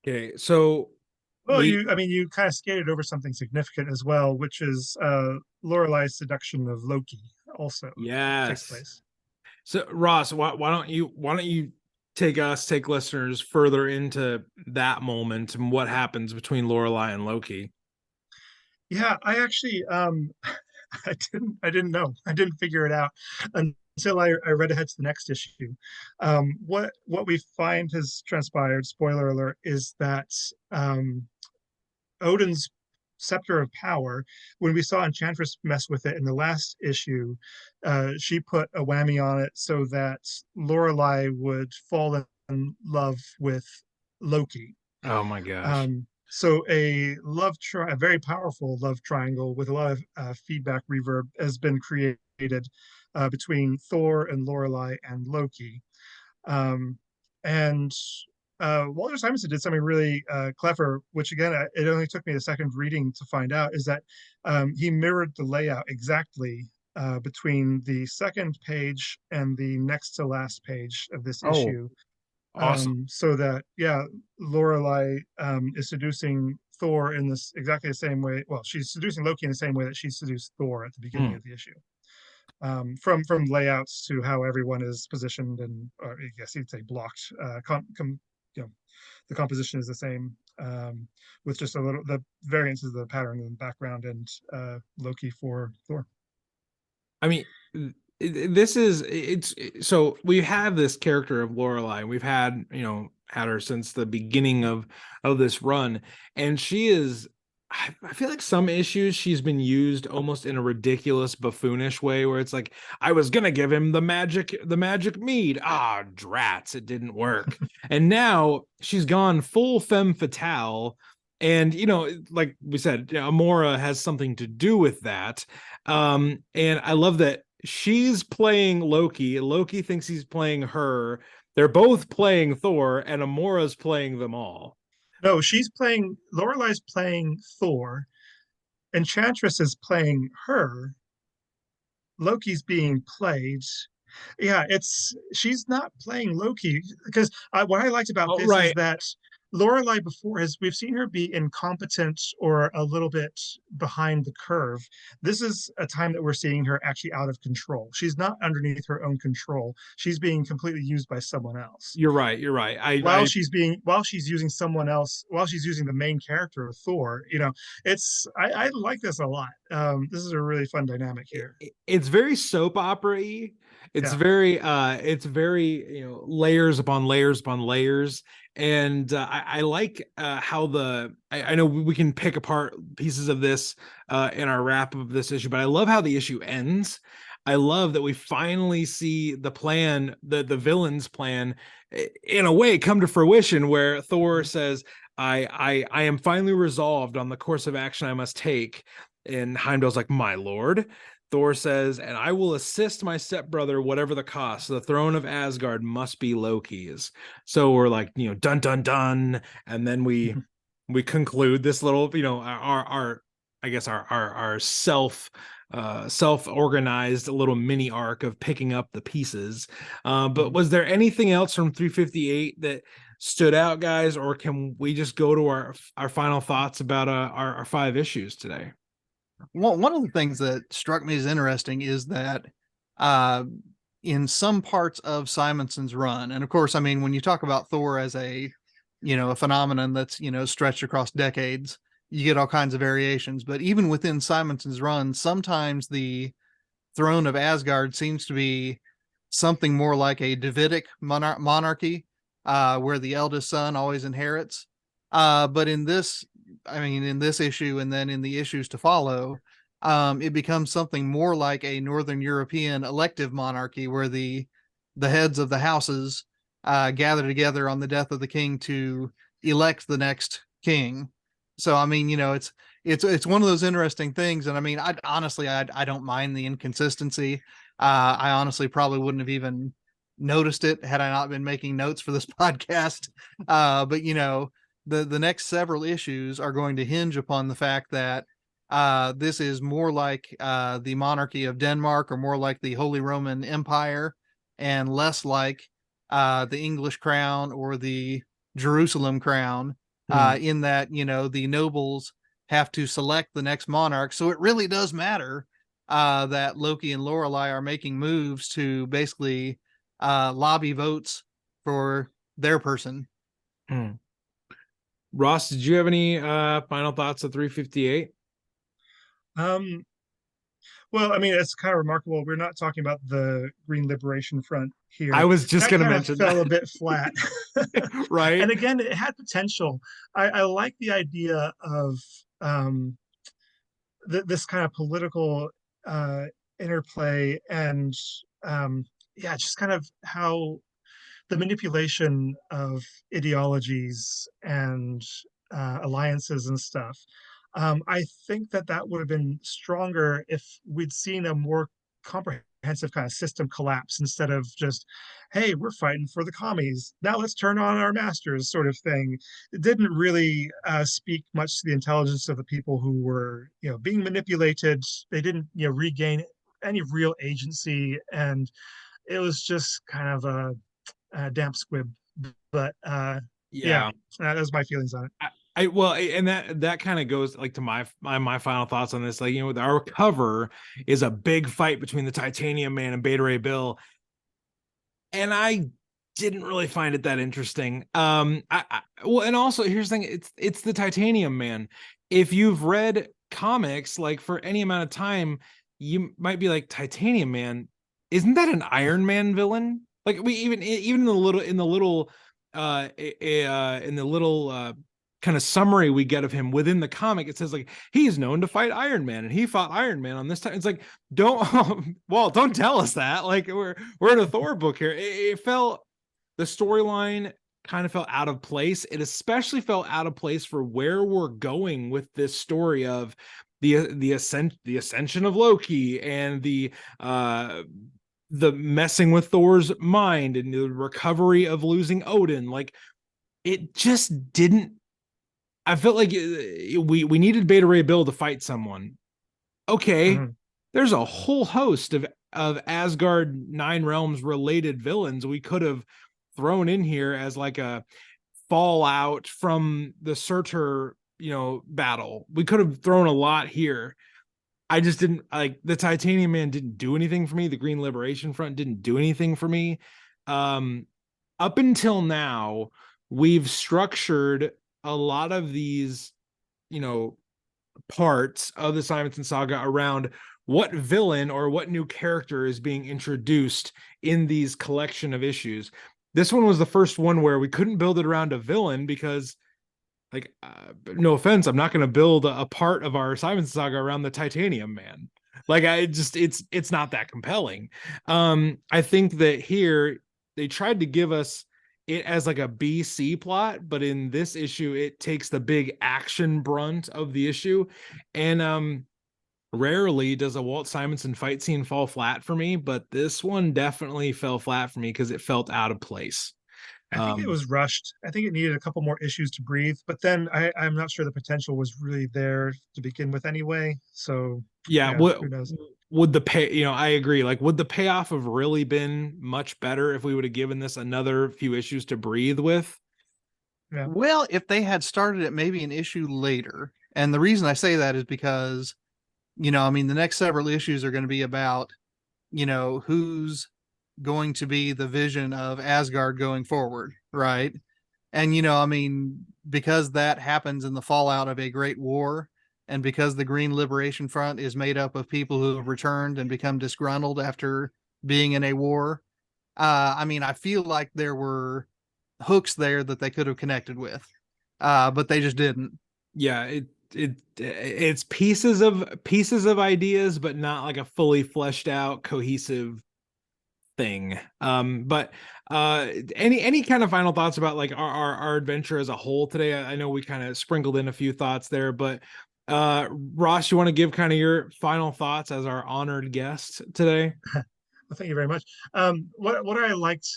Okay, so well, you kind of skated over something significant as well, which is Lorelei's seduction of Loki also takes place. So Ross, why don't you take listeners further into that moment and what happens between Lorelei and Loki? Yeah, I actually I didn't know. I didn't figure it out until I read ahead to the next issue. What we find has transpired, spoiler alert, is that Odin's scepter of power, when we saw Enchantress mess with it in the last issue, she put a whammy on it so that Lorelei would fall in love with Loki. Oh my gosh. So a very powerful love triangle with a lot of feedback reverb has been created between Thor and Lorelei and Loki. And Walter Simonson did something really clever, which again, it only took me a second reading to find out, is that he mirrored the layout exactly between the second page and the next to last page of this issue. Awesome. So that, Lorelei is seducing Thor in this exactly the same way. Well, she's seducing Loki in the same way that she seduced Thor at the beginning of the issue. From layouts to how everyone is positioned, and or I guess you'd say blocked. The composition is the same, with just the variances of the pattern in the background and Loki for Thor. I mean, so we have this character of Lorelei. We've had her since the beginning of this run, and she is, I feel like some issues she's been used almost in a ridiculous, buffoonish way, where it's like, I was gonna give him the magic mead, drats, it didn't work. And now she's gone full femme fatale, and like we said, Amora has something to do with that. And I love that she's playing Loki. Loki thinks he's playing her. They're both playing Thor, and Amora's playing them all. No, Lorelei's playing Thor. Enchantress is playing her. Loki's being played. Yeah, she's not playing Loki, because what I liked about this is that Lorelei we've seen her be incompetent or a little bit behind the curve. This is a time that we're seeing her actually out of control. She's not underneath her own control. She's being completely used by someone else. You're right. While she's using someone else, while she's using the main character of Thor, I like this a lot. This is a really fun dynamic here. It's very soap opera-y. It's very layers upon layers upon layers. And I like how I know we can pick apart pieces of this in our wrap of this issue, but I love how the issue ends. I love that we finally see the plan, the villain's plan, in a way come to fruition, where Thor says, I am finally resolved on the course of action I must take. And Heimdall's like, my lord. Thor says, and I will assist my stepbrother, whatever the cost. The throne of Asgard must be Loki's. So we're like, dun, dun, dun. And then we conclude this little, our self self-organized little mini arc of picking up the pieces. But Mhm. was there anything else from 358 that stood out, guys, or can we just go to our final thoughts about our 5 issues today? Well, one of the things that struck me as interesting is that uh, in some parts of Simonson's run, and of course, I mean, when you talk about Thor as a, a phenomenon that's, stretched across decades, you get all kinds of variations. But even within Simonson's run, sometimes the throne of Asgard seems to be something more like a Davidic monarchy, where the eldest son always inherits. But in this, I mean, in this issue and then in the issues to follow, it becomes something more like a Northern European elective monarchy where the heads of the houses gather together on the death of the king to elect the next king. So I mean, it's one of those interesting things, and I mean, I don't mind the inconsistency. I honestly probably wouldn't have even noticed it had I not been making notes for this podcast. But the next several issues are going to hinge upon the fact that this is more like the monarchy of Denmark, or more like the Holy Roman Empire, and less like the English crown or the Jerusalem crown. In that the nobles have to select the next monarch, so it really does matter that Loki and Lorelei are making moves to basically lobby votes for their person. Ross, did you have any final thoughts of 358? Um, well, I mean, it's kind of remarkable. We're not talking about the Green Liberation Front I here. was just That going to kind of mention fell that. a bit flat. Right? And again, it had potential. I like the idea of this kind of political uh, interplay, and yeah, just kind of how the manipulation of ideologies and alliances and stuff. I think that that would have been stronger if we'd seen a more comprehensive kind of system collapse, instead of just, hey, we're fighting for the commies. Now let's turn on our masters, sort of thing. It didn't really speak much to the intelligence of the people who were, being manipulated. They didn't, regain any real agency, and it was just kind of a damp squib. But yeah, Yeah. that was my feelings on it. Well, and that kind of goes like to my final thoughts on this. Like, our cover is a big fight between the Titanium Man and Beta Ray Bill, and I didn't really find it that interesting. Well, and also here's the thing: it's the Titanium Man. If you've read comics like for any amount of time, you might be like, Titanium Man, isn't that an Iron Man villain? Like, we even in the little kind of summary we get of him within the comic, it says like he's known to fight Iron Man and he fought Iron Man on this time. It's like, don't well, don't tell us that. Like, we're in a Thor book here. It felt, the storyline kind of felt out of place. It especially felt out of place for where we're going with this story of the ascension of Loki, and the messing with Thor's mind and the recovery of losing Odin. Like, it just didn't. I felt like we needed Beta Ray Bill to fight someone. Okay, there's a whole host of Asgard Nine Realms related villains we could have thrown in here as like a fallout from the Surtur, battle. We could have thrown a lot here. I just didn't like, the Titanium Man didn't do anything for me. The Green Liberation Front didn't do anything for me. Up until now, we've structured a lot of these, parts of the Simonson saga around what villain or what new character is being introduced in these collection of issues. This one was the first one where we couldn't build it around a villain because, like, no offense, I'm not going to build a part of our Simonson saga around the Titanium Man. Like, it's not that compelling. I think that here they tried to give us it as like a BC plot, but in this issue, it takes the big action brunt of the issue. And rarely does a Walt Simonson fight scene fall flat for me, but this one definitely fell flat for me because it felt out of place. I think it was rushed. I think it needed a couple more issues to breathe, but then I'm not sure the potential was really there to begin with anyway. So Yeah, yeah, what who knows? would the pay, I agree. Like, would the payoff have really been much better if we would have given this another few issues to breathe with? Yeah. Well, if they had started it maybe an issue later, and the reason I say that is because, I mean, the next several issues are going to be about, who's going to be the vision of Asgard going forward, right? And, I mean, because that happens in the fallout of a great war, and because the Green Liberation Front is made up of people who have returned and become disgruntled after being in a war, I mean, I feel like there were hooks there that they could have connected with, but they just didn't. Yeah, it's pieces of ideas, but not like a fully fleshed out, cohesive thing. But any kind of final thoughts about like our adventure as a whole today? I know we kind of sprinkled in a few thoughts there, but Ross, you want to give kind of your final thoughts as our honored guest today? Well, thank you very much. What I liked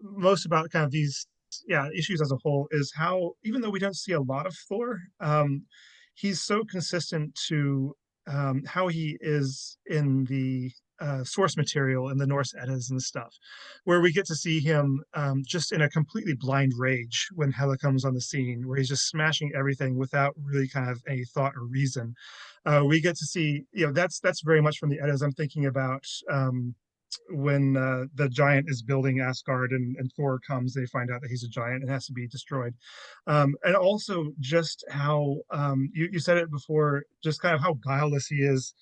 most about kind of these issues as a whole is how even though we don't see a lot of Thor, he's so consistent to how he is in the source material in the Norse Eddas and stuff, where we get to see him just in a completely blind rage when Hela comes on the scene, where he's just smashing everything without really kind of any thought or reason. We get to see, that's very much from the Eddas. I'm thinking about when the giant is building Asgard and Thor comes, they find out that he's a giant and has to be destroyed. And also just how you said it before, just kind of how guileless he is,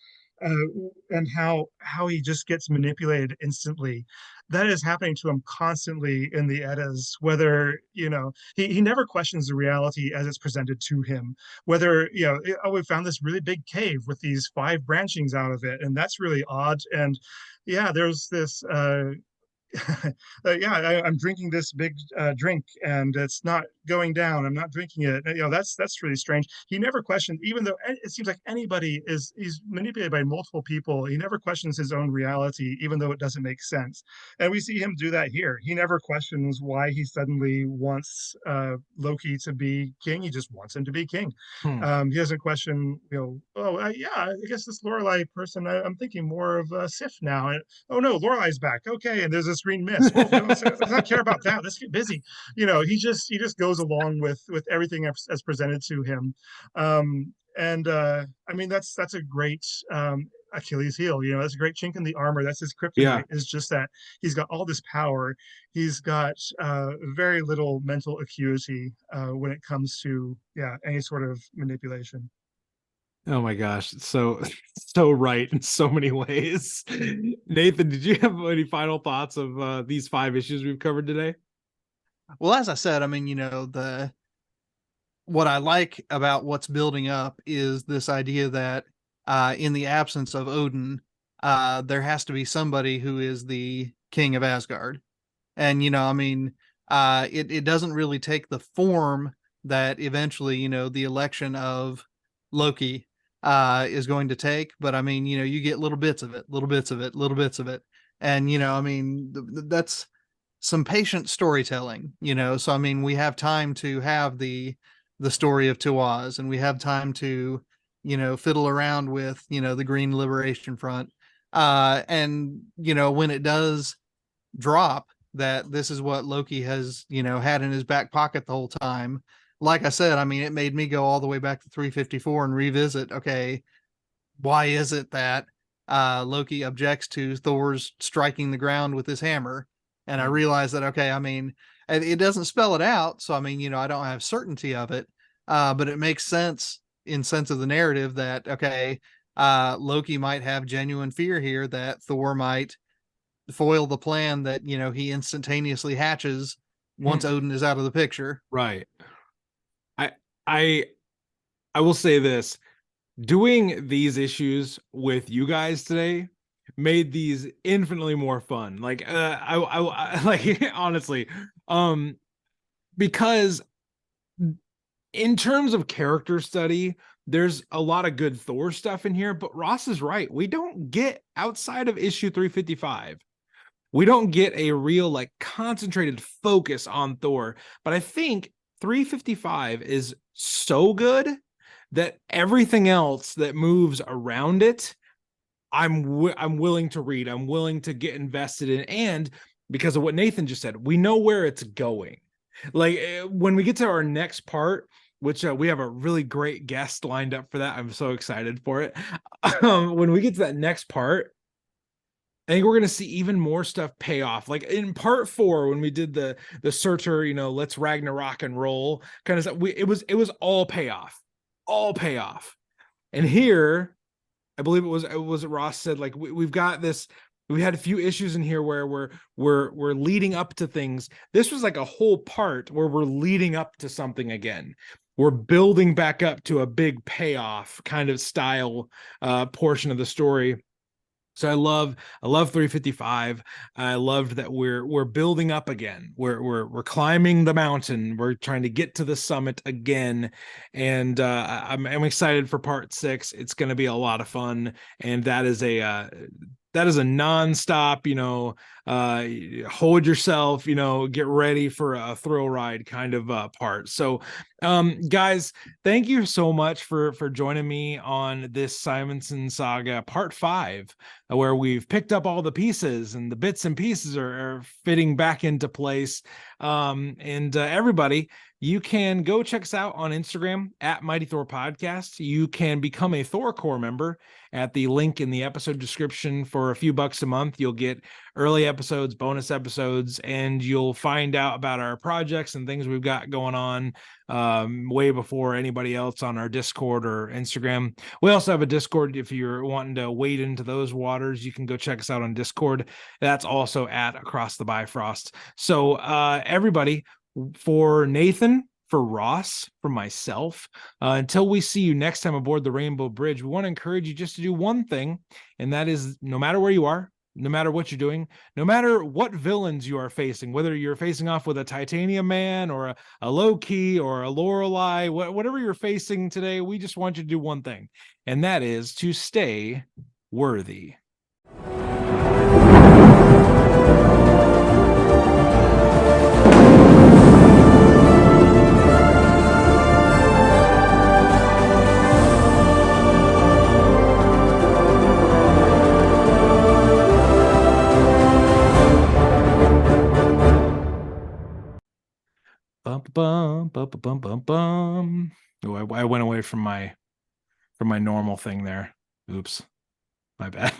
and how he just gets manipulated instantly. That is happening to him constantly in the Eddas, whether, he never questions the reality as it's presented to him. Whether, oh, we found this really big cave with these 5 branchings out of it, and that's really odd. And yeah, there's this I'm drinking this big drink and it's not going down. I'm not drinking it. That's really strange. He never questioned, even though it seems like he's manipulated by multiple people. He never questions his own reality, even though it doesn't make sense. And we see him do that here. He never questions why he suddenly wants Loki to be king. He just wants him to be king. He doesn't question, I guess this Lorelei person, I'm thinking more of Sif now. And, oh no, Lorelai's back. Okay, and there's this green mist. Well, let's not care about that. Let's get busy. He just goes along with everything as presented to him. I mean, that's a great Achilles heel. That's a great chink in the armor. That's his kryptonite. Yeah. Is just that he's got all this power. He's got very little mental acuity when it comes to any sort of manipulation. Oh my gosh, so right in so many ways. Nathan, did you have any final thoughts of these 5 issues we've covered today? Well, as I said, I mean, what I like about what's building up is this idea that in the absence of Odin, there has to be somebody who is the king of Asgard. And, I mean, it doesn't really take the form that eventually, the election of Loki is going to take. But I mean, you get little bits of it. And, I mean, that's some patient storytelling, so I mean, we have time to have the story of Tuaz, and we have time to, fiddle around with, the Green Liberation Front. And, when it does drop that this is what Loki has, had in his back pocket the whole time, like I said, I mean, it made me go all the way back to 354 and revisit, okay, why is it that Loki objects to Thor's striking the ground with his hammer? And I realized that, okay, I mean, it doesn't spell it out. So, I mean, I don't have certainty of it, but it makes sense in sense of the narrative that, okay, Loki might have genuine fear here that Thor might foil the plan that, he instantaneously hatches once Odin is out of the picture. Right. I will say this, doing these issues with you guys today made these infinitely more fun. Like I like honestly, because in terms of character study, there's a lot of good Thor stuff in here, but Ross is right. We don't get outside of issue 355. we don't get a real like concentrated focus on Thor. But I think 355 is so good that everything else that moves around it, I'm willing to read. I'm willing to get invested in, and because of what Nathan just said, we know where it's going. Like when we get to our next part, which we have a really great guest lined up for that. I'm so excited for it. When we get to that next part, I think we're going to see even more stuff pay off. Like in part 4, when we did the Surtur, let's Ragnarok and roll kind of stuff. It was all payoff, all payoff. And here, I believe it was Ross said, like we've got this. We had a few issues in here where we're leading up to things. This was like a whole part where we're leading up to something again. We're building back up to a big payoff kind of style portion of the story. So I love 355. I loved that we're building up again. We're climbing the mountain. We're trying to get to the summit again, and I'm excited for part 6. It's going to be a lot of fun, and that is a nonstop, hold yourself, get ready for a thrill ride kind of part. So, guys, thank you so much for joining me on this Simonson Saga part 5, where we've picked up all the pieces and the bits and pieces are fitting back into place. And everybody, you can go check us out on Instagram at Mighty Thor Podcast. You can become a Thor Core member at the link in the episode description. For a few bucks a month. You'll get early episodes, bonus episodes, and you'll find out about our projects and things we've got going on way before anybody else on our Discord or Instagram. We also have a Discord. If you're wanting to wade into those waters, you can go check us out on Discord. That's also at Across the Bifrost. So everybody, for Nathan, for Ross, for myself, until we see you next time aboard the Rainbow Bridge, we want to encourage you just to do one thing, and that is, no matter where you are, no matter what you're doing, no matter what villains you are facing, whether you're facing off with a Titanium Man or a Loki or a Lorelei, whatever you're facing today, we just want you to do one thing, and that is to stay worthy. Bum, bum, bum, bum, bum, bum. Oh, I went away from my normal thing there. Oops, my bad.